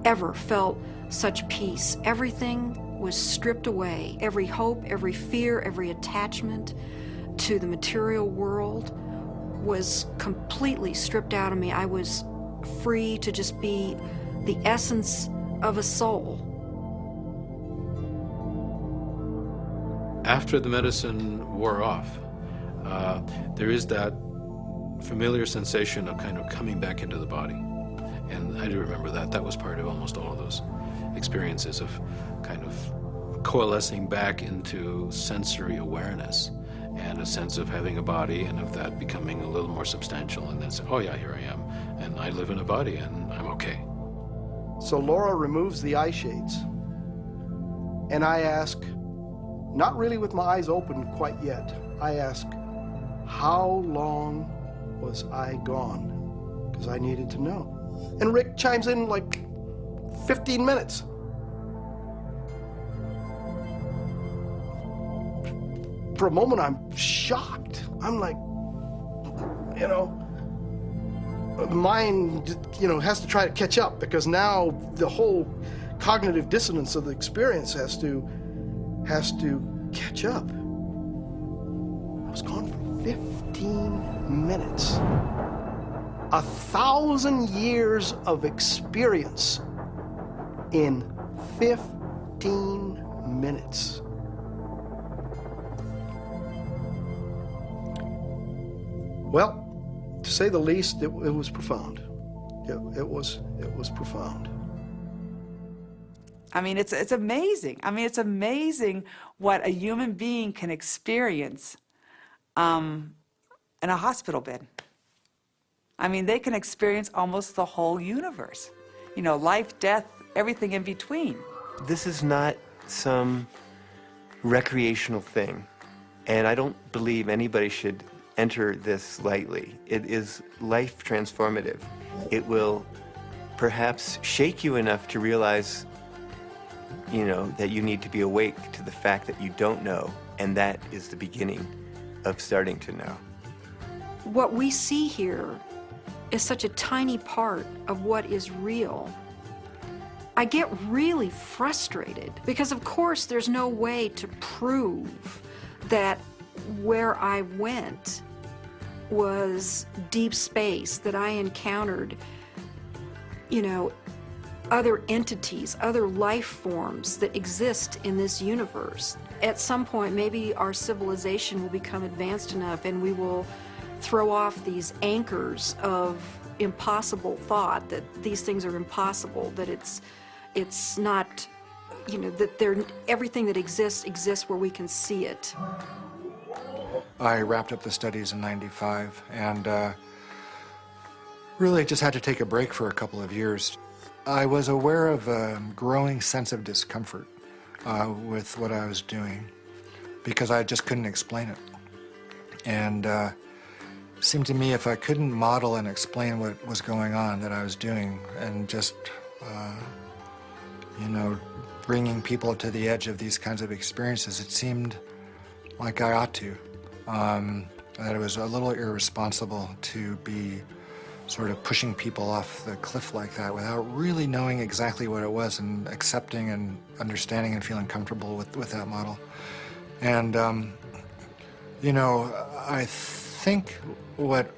S7: ever felt such peace. Everything was stripped away. Every hope, every fear, every attachment to the material world was completely stripped out of me. I was free to just be the essence of a soul.
S15: After the medicine wore off, there is that familiar sensation of kind of coming back into the body. And I do remember that. That was part of almost all of those experiences of kind of coalescing back into sensory awareness and a sense of having a body and of that becoming a little more substantial, and then say, oh yeah, here I am, and I live in a body and I'm okay.
S1: So Laura removes the eye shades, and I ask, not really with my eyes open quite yet, I ask, how long was I gone? Because I needed to know. And Rick chimes in like 15 minutes. for a moment, I'm shocked. I'm like, you know, the mind, you know, has to try to catch up, because now the whole cognitive dissonance of the experience has to catch up. I was gone for 15 minutes. 1,000 years of experience in 15 minutes. Well, to say the least, it was profound. It was profound.
S12: I mean, it's amazing. I mean, it's amazing what a human being can experience in a hospital bed. I mean, they can experience almost the whole universe. You know, life, death, everything in between.
S14: This is not some recreational thing, and I don't believe anybody should enter this lightly. It is life transformative. It will perhaps shake you enough to realize, you know, that you need to be awake to the fact that you don't know, and that is the beginning of starting to know.
S7: What we see here is such a tiny part of what is real. I get really frustrated because, of course, there's no way to prove that where I went was deep space, that I encountered, you know, other entities, other life forms that exist in this universe. At some point, maybe our civilization will become advanced enough and we will throw off these anchors of impossible thought, that these things are impossible, that it's not, you know, that everything that exists where we can see it.
S11: I wrapped up the studies in '95 and really just had to take a break for a couple of years. I was aware of a growing sense of discomfort with what I was doing because I just couldn't explain it. And it seemed to me if I couldn't model and explain what was going on that I was doing and just, you know, bringing people to the edge of these kinds of experiences, it seemed like I ought to. That it was a little irresponsible to be sort of pushing people off the cliff like that without really knowing exactly what it was and accepting and understanding and feeling comfortable with that model. And, you know, I think what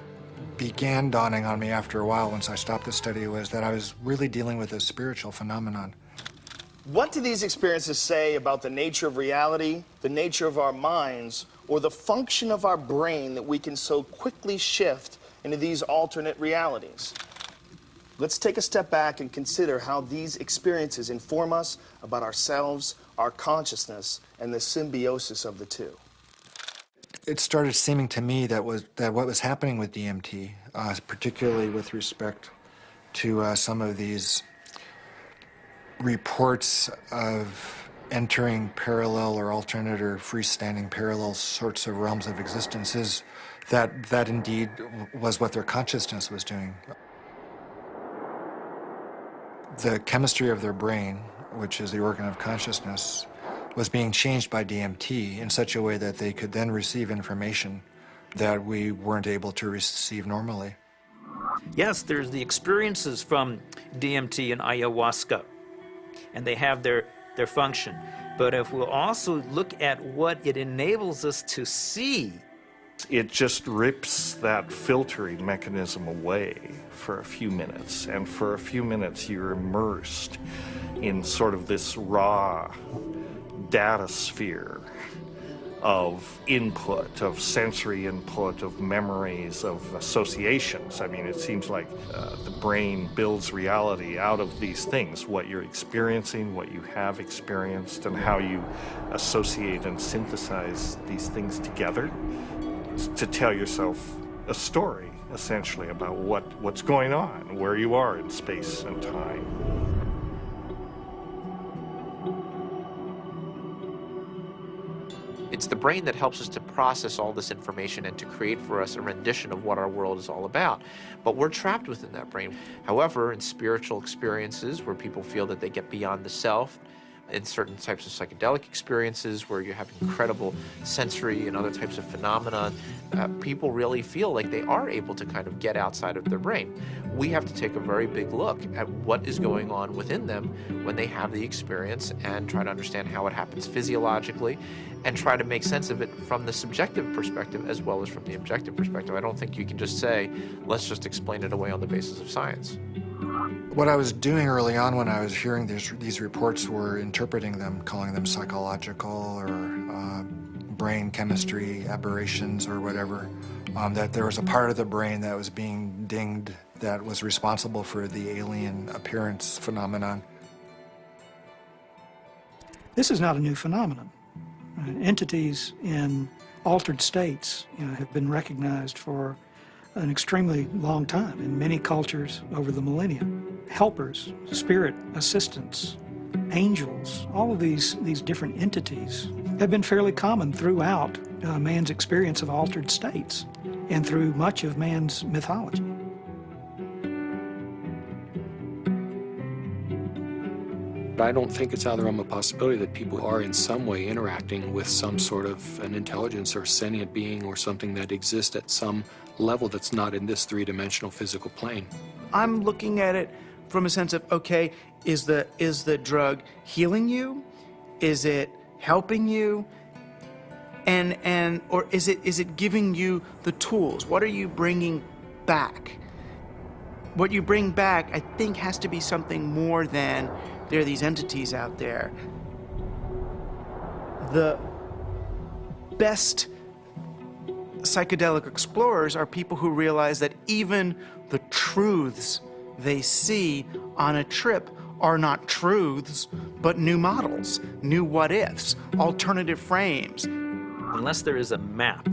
S11: began dawning on me after a while once I stopped the study was that I was really dealing with a spiritual phenomenon.
S2: What do these experiences say about the nature of reality, the nature of our minds, or the function of our brain that we can so quickly shift into these alternate realities? Let's take a step back and consider how these experiences inform us about ourselves, our consciousness, and the symbiosis of the two.
S11: It started seeming to me that what was happening with DMT, particularly with respect to some of these reports of entering parallel or alternate or freestanding parallel sorts of realms of existence, is that indeed was what their consciousness was doing. The chemistry of their brain, which is the organ of consciousness, was being changed by DMT in such a way that they could then receive information that we weren't able to receive normally.
S3: Yes, there's the experiences from DMT and ayahuasca, and they have their function. But if we'll also look at what it enables us to see,
S16: it just rips that filtering mechanism away for a few minutes, and for a few minutes you're immersed in sort of this raw data sphere of input, of sensory input, of memories, of associations. I mean, it seems like the brain builds reality out of these things, what you're experiencing, what you have experienced, and how you associate and synthesize these things together to tell yourself a story, essentially, about what's going on, where you are in space and time.
S17: It's the brain that helps us to process all this information and to create for us a rendition of what our world is all about. But we're trapped within that brain. However, in spiritual experiences where people feel that they get beyond the self, In certain types of psychedelic experiences where you have incredible sensory and other types of phenomena, people really feel like they are able to kind of get outside of their brain. We have to take a very big look at what is going on within them when they have the experience and try to understand how it happens physiologically and try to make sense of it from the subjective perspective as well as from the objective perspective. I don't think you can just say, let's just explain it away on the basis of science.
S11: What I was doing early on when I was hearing these reports were interpreting them, calling them psychological or brain chemistry aberrations or whatever, that there was a part of the brain that was being dinged that was responsible for the alien appearance phenomenon.
S13: This is not a new phenomenon. Entities in altered states, have been recognized for an extremely long time in many cultures over the millennia. Helpers, spirit assistants, angels, all of these different entities have been fairly common throughout man's experience of altered states and through much of man's mythology.
S4: I don't think it's out of the realm of possibility that people are in some way interacting with some sort of an intelligence or sentient being or something that exists at some level that's not in this three-dimensional physical plane.
S19: I'm looking at it from a sense of, okay, is the drug healing you? Is it helping you? Or is it giving you the tools? What are you bringing back? What you bring back, I think, has to be something more than there are these entities out there. The best psychedelic explorers are people who realize that even the truths they see on a trip are not truths, but new models, new what-ifs, alternative frames.
S3: Unless there is a map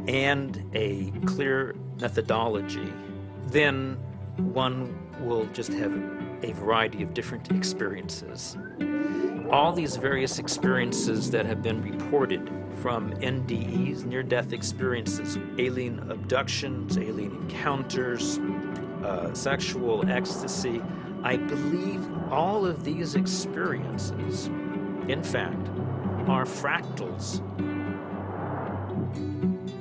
S3: and a clear methodology, then one will just have a variety of different experiences. All these various experiences that have been reported from NDEs, near-death experiences, alien abductions, alien encounters, sexual ecstasy, I believe all of these experiences, in fact, are fractals.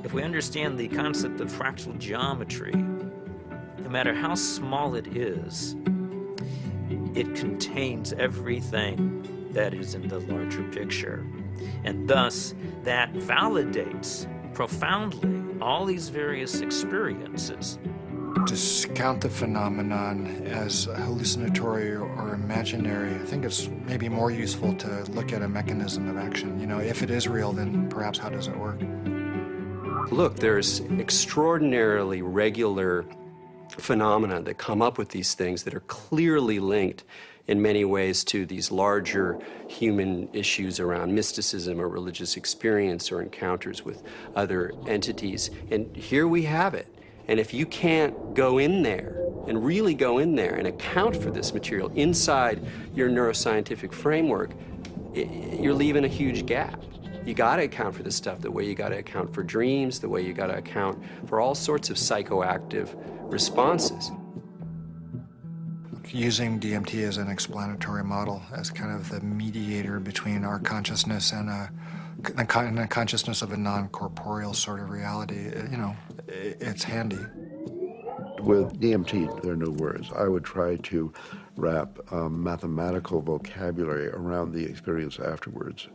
S3: If we understand the concept of fractal geometry, no matter how small it is, it contains everything that is in the larger picture. And thus, that validates profoundly all these various experiences.
S11: Discount the phenomenon as hallucinatory or imaginary. I think it's maybe more useful to look at a mechanism of action. If it is real, then perhaps how does it work?
S10: Look, there's extraordinarily regular phenomena that come up with these things that are clearly linked in many ways to these larger human issues around mysticism or religious experience or encounters with other entities. And here we have it. And if you can't go in there and really go in there and account for this material inside your neuroscientific framework, you're leaving a huge gap. You got to account for this stuff the way you got to account for dreams, the way you got to account for all sorts of psychoactive responses.
S11: Using DMT as an explanatory model, as kind of the mediator between our consciousness and the consciousness of a non-corporeal sort of reality, it's handy.
S21: With DMT, there are no words. I would try to wrap mathematical vocabulary around the experience afterwards.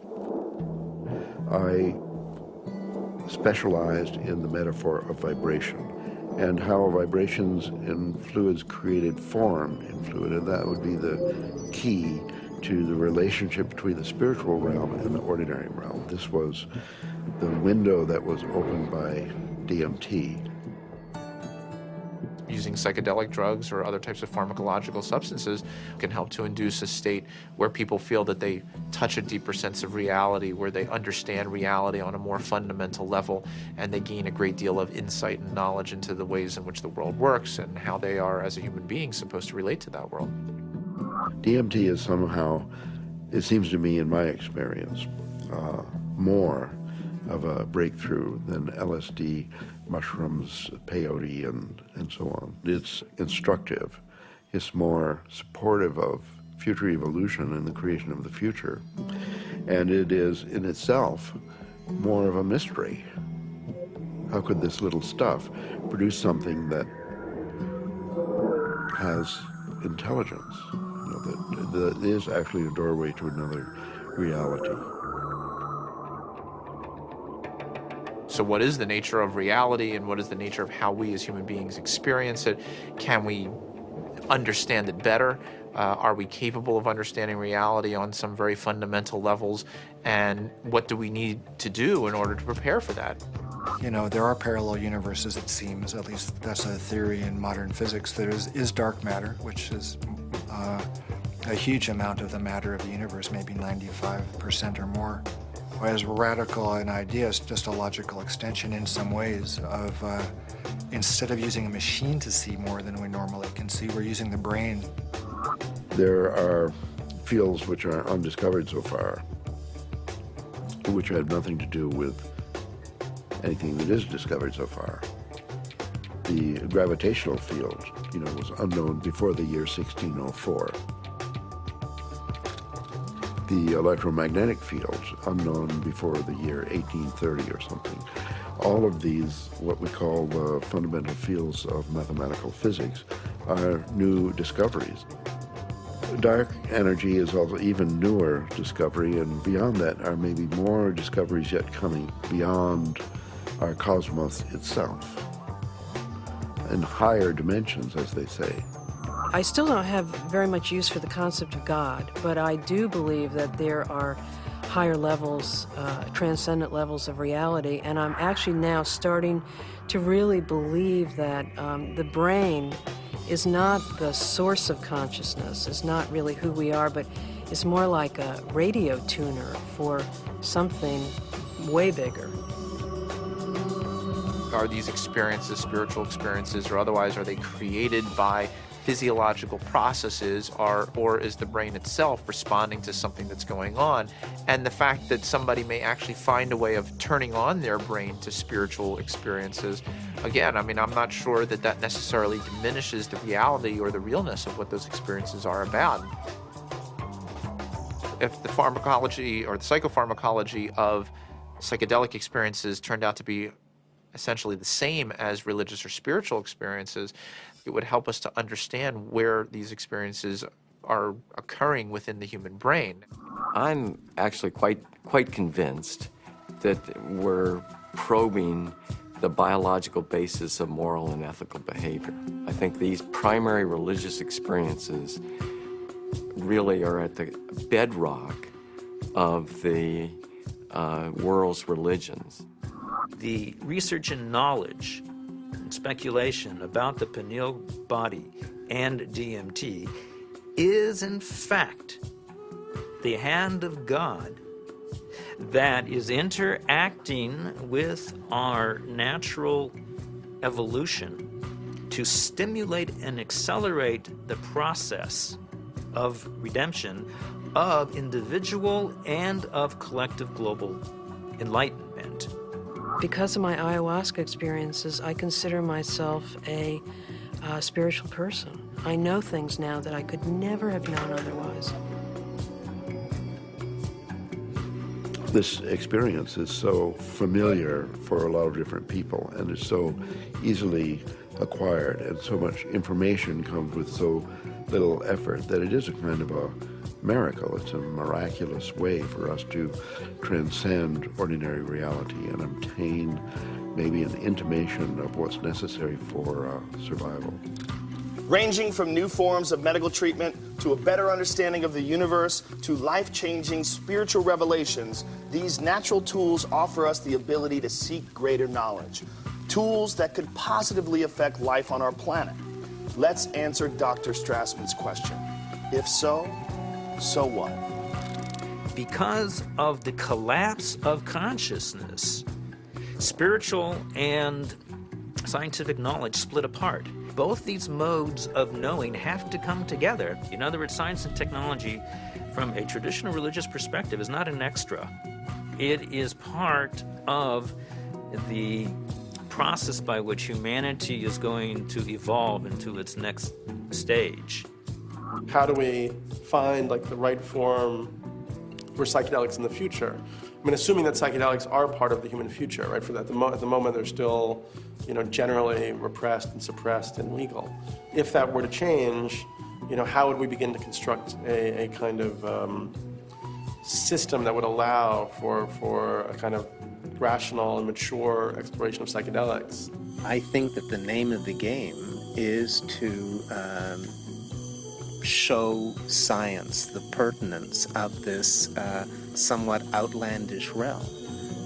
S21: I specialized in the metaphor of vibration and how vibrations in fluids created form in fluid, and that would be the key to the relationship between the spiritual realm and the ordinary realm. This was the window that was opened by DMT.
S17: Using psychedelic drugs or other types of pharmacological substances can help to induce a state where people feel that they touch a deeper sense of reality, where they understand reality on a more fundamental level, and they gain a great deal of insight and knowledge into the ways in which the world works and how they are, as a human being, supposed to relate to that world.
S21: DMT is somehow, it seems to me in my experience, more of a breakthrough than LSD, mushrooms, peyote, and so on. It's instructive. It's more supportive of future evolution and the creation of the future. And it is in itself more of a mystery. How could this little stuff produce something that has intelligence, that is actually a doorway to another reality?
S17: So what is the nature of reality, and what is the nature of how we as human beings experience it? Can we understand it better? Are we capable of understanding reality on some very fundamental levels? And what do we need to do in order to prepare for that?
S11: You know, there are parallel universes, it seems, at least that's a theory in modern physics. There is dark matter, which is a huge amount of the matter of the universe, maybe 95% or more. As radical an idea, it's just a logical extension in some ways of, instead of using a machine to see more than we normally can see, we're using the brain.
S21: There are fields which are undiscovered so far, which have nothing to do with anything that is discovered so far. The gravitational field, was unknown before the year 1604. The electromagnetic field, unknown before the year 1830 or something. All of these, what we call the fundamental fields of mathematical physics, are new discoveries. Dark energy is also even newer discovery, and beyond that are maybe more discoveries yet coming beyond our cosmos itself, in higher dimensions, as they say.
S6: I still don't have very much use for the concept of God, but I do believe that there are higher levels, transcendent levels of reality, and I'm actually now starting to really believe that the brain is not the source of consciousness, is not really who we are, but is more like a radio tuner for something way bigger.
S17: Are these experiences, spiritual experiences or otherwise, are they created by physiological processes, or is the brain itself responding to something that's going on? And the fact that somebody may actually find a way of turning on their brain to spiritual experiences, again, I mean, I'm not sure that that necessarily diminishes the reality or the realness of what those experiences are about. If the pharmacology or the psychopharmacology of psychedelic experiences turned out to be essentially the same as religious or spiritual experiences, it would help us to understand where these experiences are occurring within the human brain.
S23: I'm actually quite convinced that we're probing the biological basis of moral and ethical behavior. I think these primary religious experiences really are at the bedrock of the world's religions.
S3: The research and knowledge and speculation about the pineal body and DMT is in fact the hand of God that is interacting with our natural evolution to stimulate and accelerate the process of redemption of individual and of collective global enlightenment.
S6: Because of my ayahuasca experiences, I consider myself a spiritual person. I know things now that I could never have known otherwise.
S21: This experience is so familiar for a lot of different people, and is so easily acquired, and so much information comes with so little effort that it is a kind of a miracle. It's a miraculous way for us to transcend ordinary reality and obtain maybe an intimation of what's necessary for survival.
S2: Ranging from new forms of medical treatment to a better understanding of the universe to life-changing spiritual revelations, these natural tools offer us the ability to seek greater knowledge. Tools that could positively affect life on our planet. Let's answer Dr. Strassman's question. If so, so what?
S3: Because of the collapse of consciousness, spiritual and scientific knowledge split apart. Both these modes of knowing have to come together. In other words, science and technology, from a traditional religious perspective, is not an extra. It is part of the process by which humanity is going to evolve into its next stage.
S22: How do we find like the right form for psychedelics in the future? I mean, assuming that psychedelics are part of the human future, right? For that, at the moment, they're still, generally repressed and suppressed and legal. If that were to change, how would we begin to construct a kind of system that would allow for a kind of rational and mature exploration of psychedelics?
S5: I think that the name of the game is to show science the pertinence of this somewhat outlandish realm.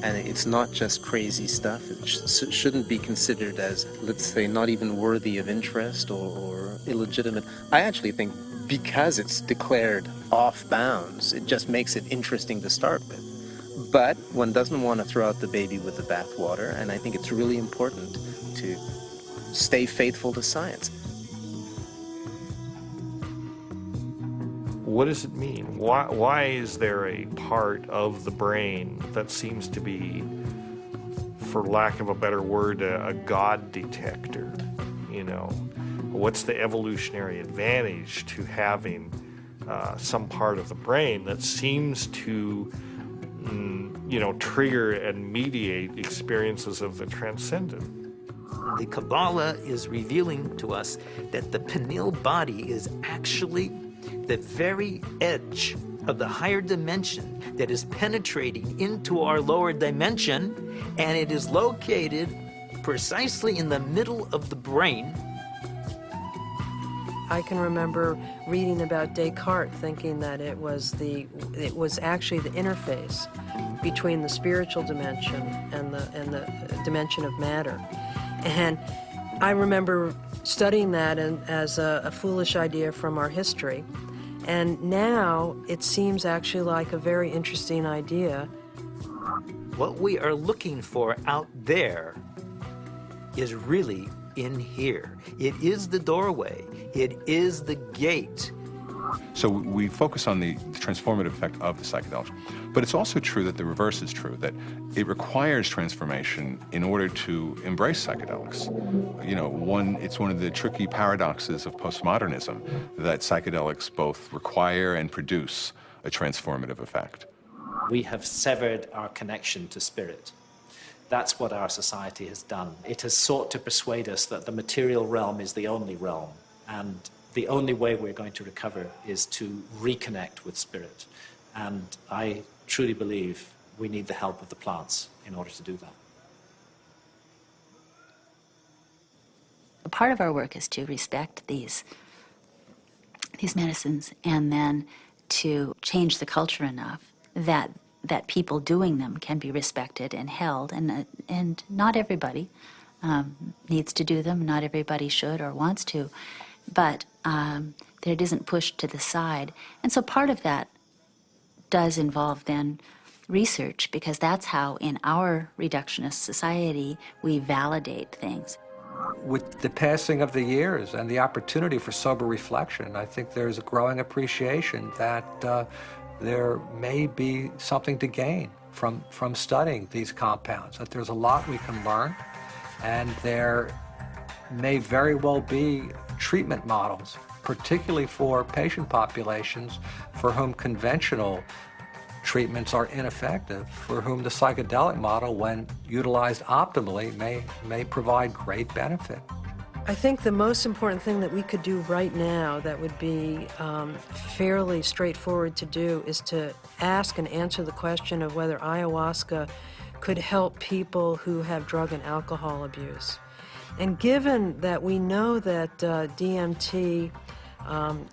S5: And it's not just crazy stuff. It shouldn't be considered as, let's say, not even worthy of interest or illegitimate. I actually think because it's declared off bounds, it just makes it interesting to start with. But one doesn't want to throw out the baby with the bathwater, and I think it's really important to stay faithful to science.
S16: What does it mean? Why is there a part of the brain that seems to be, for lack of a better word, a God detector? What's the evolutionary advantage to having some part of the brain that seems to, trigger and mediate experiences of the transcendent?
S3: The Kabbalah is revealing to us that the pineal body is actually the very edge of the higher dimension that is penetrating into our lower dimension, and it is located precisely in the middle of the brain.
S6: I can remember reading about Descartes, thinking that it was actually the interface between the spiritual dimension and the dimension of matter. And I remember studying that as a foolish idea from our history. And now it seems actually like a very interesting idea.
S3: What we are looking for out there is really in here. It is the doorway. It is the gate.
S8: So we focus on the transformative effect of the psychedelics. But it's also true that the reverse is true, that it requires transformation in order to embrace psychedelics. It's one of the tricky paradoxes of postmodernism that psychedelics both require and produce a transformative effect.
S9: We have severed our connection to spirit. That's what our society has done. It has sought to persuade us that the material realm is the only realm, and the only way we're going to recover is to reconnect with spirit. And I truly believe we need the help of the plants in order to do that.
S18: A part of our work is to respect these medicines and then to change the culture enough that people doing them can be respected and held. And not everybody needs to do them. Not everybody should or wants to. But that it isn't pushed to the side. And so part of that does involve then research, because that's how in our reductionist society we validate things.
S25: With the passing of the years and the opportunity for sober reflection, I think there's a growing appreciation that there may be something to gain from studying these compounds, that there's a lot we can learn, and there may very well be treatment models, particularly for patient populations for whom conventional treatments are ineffective, for whom the psychedelic model, when utilized optimally, may provide great benefit.
S6: I think the most important thing that we could do right now that would be fairly straightforward to do is to ask and answer the question of whether ayahuasca could help people who have drug and alcohol abuse. And given that we know that DMT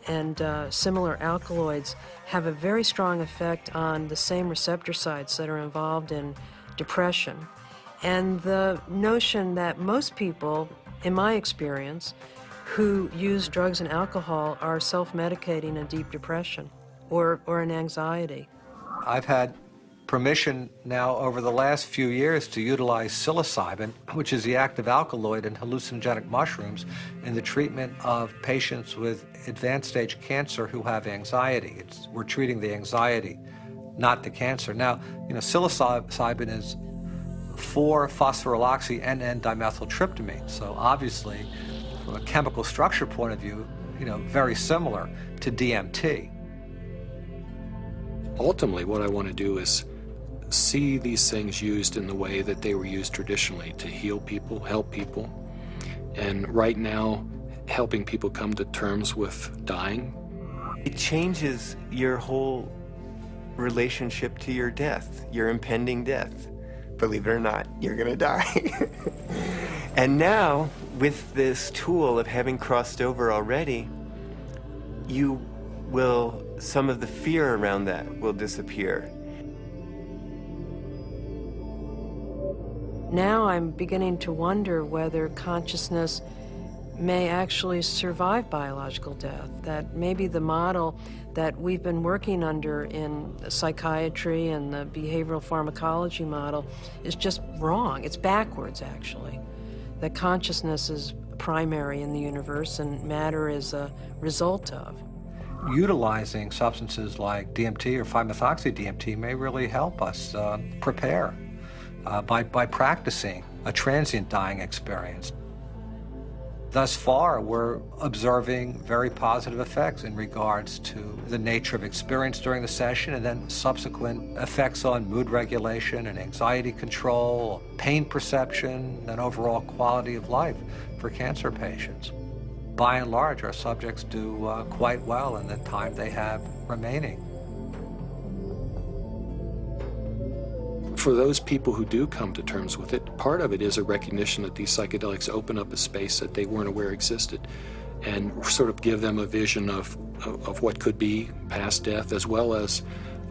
S6: and similar alkaloids have a very strong effect on the same receptor sites that are involved in depression, and the notion that most people, in my experience, who use drugs and alcohol are self-medicating a deep depression or an anxiety.
S25: I've had permission now over the last few years to utilize psilocybin, which is the active alkaloid in hallucinogenic mushrooms, in the treatment of patients with advanced stage cancer who have anxiety. We're treating the anxiety, not the cancer. Now, psilocybin is 4-phosphoryloxy-NN-dimethyltryptamine. So obviously, from a chemical structure point of view, very similar to DMT.
S4: Ultimately, what I want to do is see these things used in the way that they were used traditionally, to heal people, help people. And right now, helping people come to terms with dying.
S14: It changes your whole relationship to your death, your impending death. Believe it or not, you're gonna die. And now, with this tool of having crossed over already, some of the fear around that will disappear.
S6: Now I'm beginning to wonder whether consciousness may actually survive biological death, that maybe the model that we've been working under in psychiatry and the behavioral pharmacology model is just wrong. It's backwards, actually. That consciousness is primary in the universe and matter is a result of.
S25: Utilizing substances like DMT or 5-methoxy-DMT may really help us prepare by practicing a transient dying experience. Thus far, we're observing very positive effects in regards to the nature of experience during the session and then subsequent effects on mood regulation and anxiety control, pain perception, and overall quality of life for cancer patients. By and large, our subjects do quite well in the time they have remaining.
S4: For those people who do come to terms with it, part of it is a recognition that these psychedelics open up a space that they weren't aware existed and sort of give them a vision of what could be past death, as well as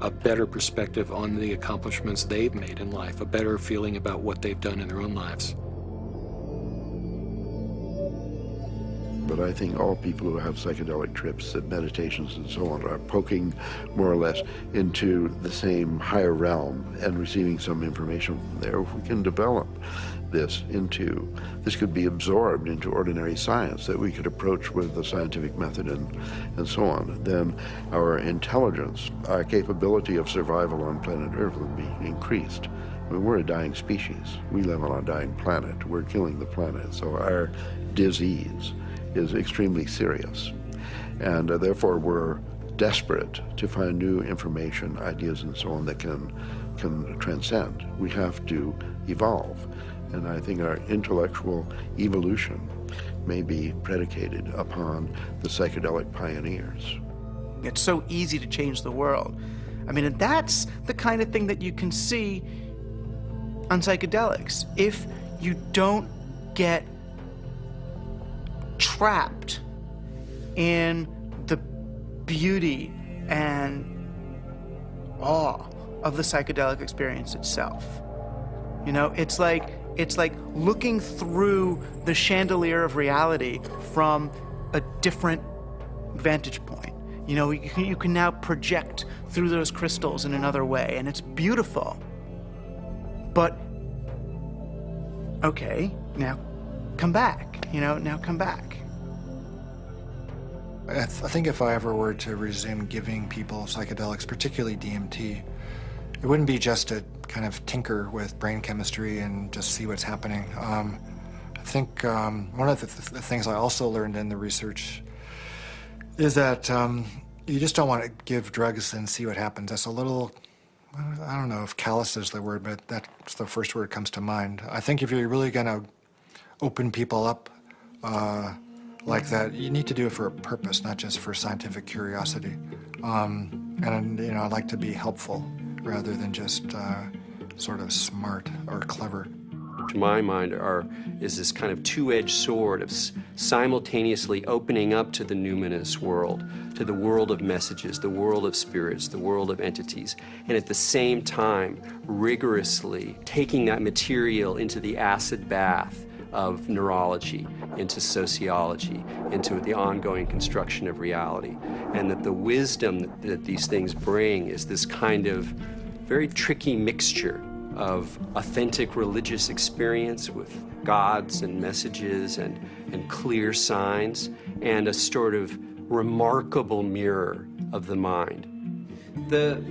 S4: a better perspective on the accomplishments they've made in life, a better feeling about what they've done in their own lives.
S21: But I think all people who have psychedelic trips and meditations and so on are poking more or less into the same higher realm and receiving some information from there. If we can develop this could be absorbed into ordinary science that we could approach with the scientific method and so on, then our intelligence, our capability of survival on planet Earth would be increased. I mean, we're a dying species. We live on a dying planet. We're killing the planet. So our disease is extremely serious. And therefore, we're desperate to find new information, ideas, and so on that can transcend. We have to evolve. And I think our intellectual evolution may be predicated upon the psychedelic pioneers.
S19: It's so easy to change the world. I mean, and that's the kind of thing that you can see on psychedelics. If you don't get trapped in the beauty and awe of the psychedelic experience itself. You know, it's like looking through the chandelier of reality from a different vantage point. You know, you can now project through those crystals in another way, and it's beautiful. But, okay, now come back, now come back.
S11: I think if I ever were to resume giving people psychedelics, particularly DMT, it wouldn't be just to kind of tinker with brain chemistry and just see what's happening. I think one of the things I also learned in the research is that you just don't want to give drugs and see what happens. That's a little, I don't know if callous is the word, but that's the first word that comes to mind. I think if you're really going to open people up like that, you need to do it for a purpose, not just for scientific curiosity. And I'd like to be helpful rather than just sort of smart or clever.
S23: To my mind, is this kind of two-edged sword of simultaneously opening up to the numinous world, to the world of messages, the world of spirits, the world of entities, and at the same time rigorously taking that material into the acid bath of neurology, into sociology, into the ongoing construction of reality. And that the wisdom that these things bring is this kind of very tricky mixture of authentic religious experience with gods and messages and clear signs, and a sort of remarkable mirror of the mind.
S9: The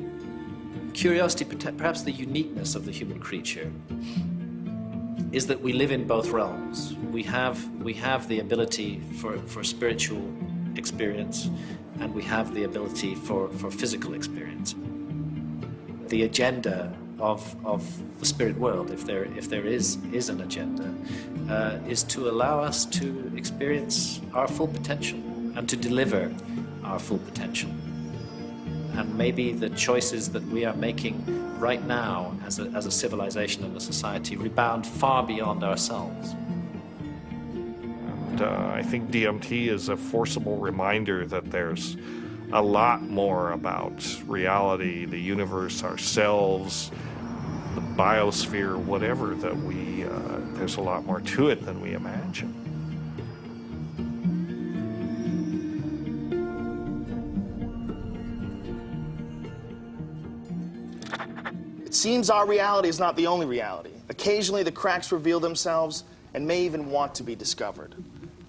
S9: curiosity, perhaps the uniqueness of the human creature, is that we live in both realms. We have the ability for spiritual experience, and we have the ability for physical experience. The agenda of the spirit world, if there is an agenda, is to allow us to experience our full potential and to deliver our full potential. And maybe the choices that we are making right now as a civilization and a society rebound far beyond ourselves.
S16: And I think DMT is a forcible reminder that there's a lot more about reality, the universe, ourselves, the biosphere, whatever, that there's a lot more to it than we imagine.
S2: It seems our reality is not the only reality. Occasionally, the cracks reveal themselves and may even want to be discovered.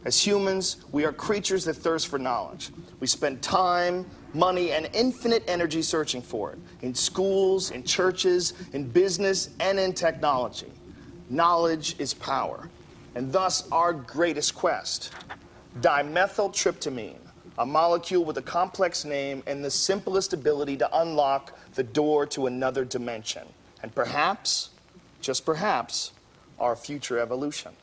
S2: As humans, we are creatures that thirst for knowledge. We spend time, money, and infinite energy searching for it, in schools, in churches, in business, and in technology. Knowledge is power, and thus our greatest quest. Dimethyltryptamine, a molecule with a complex name and the simplest ability to unlock the door to another dimension, and perhaps, just perhaps, our future evolution.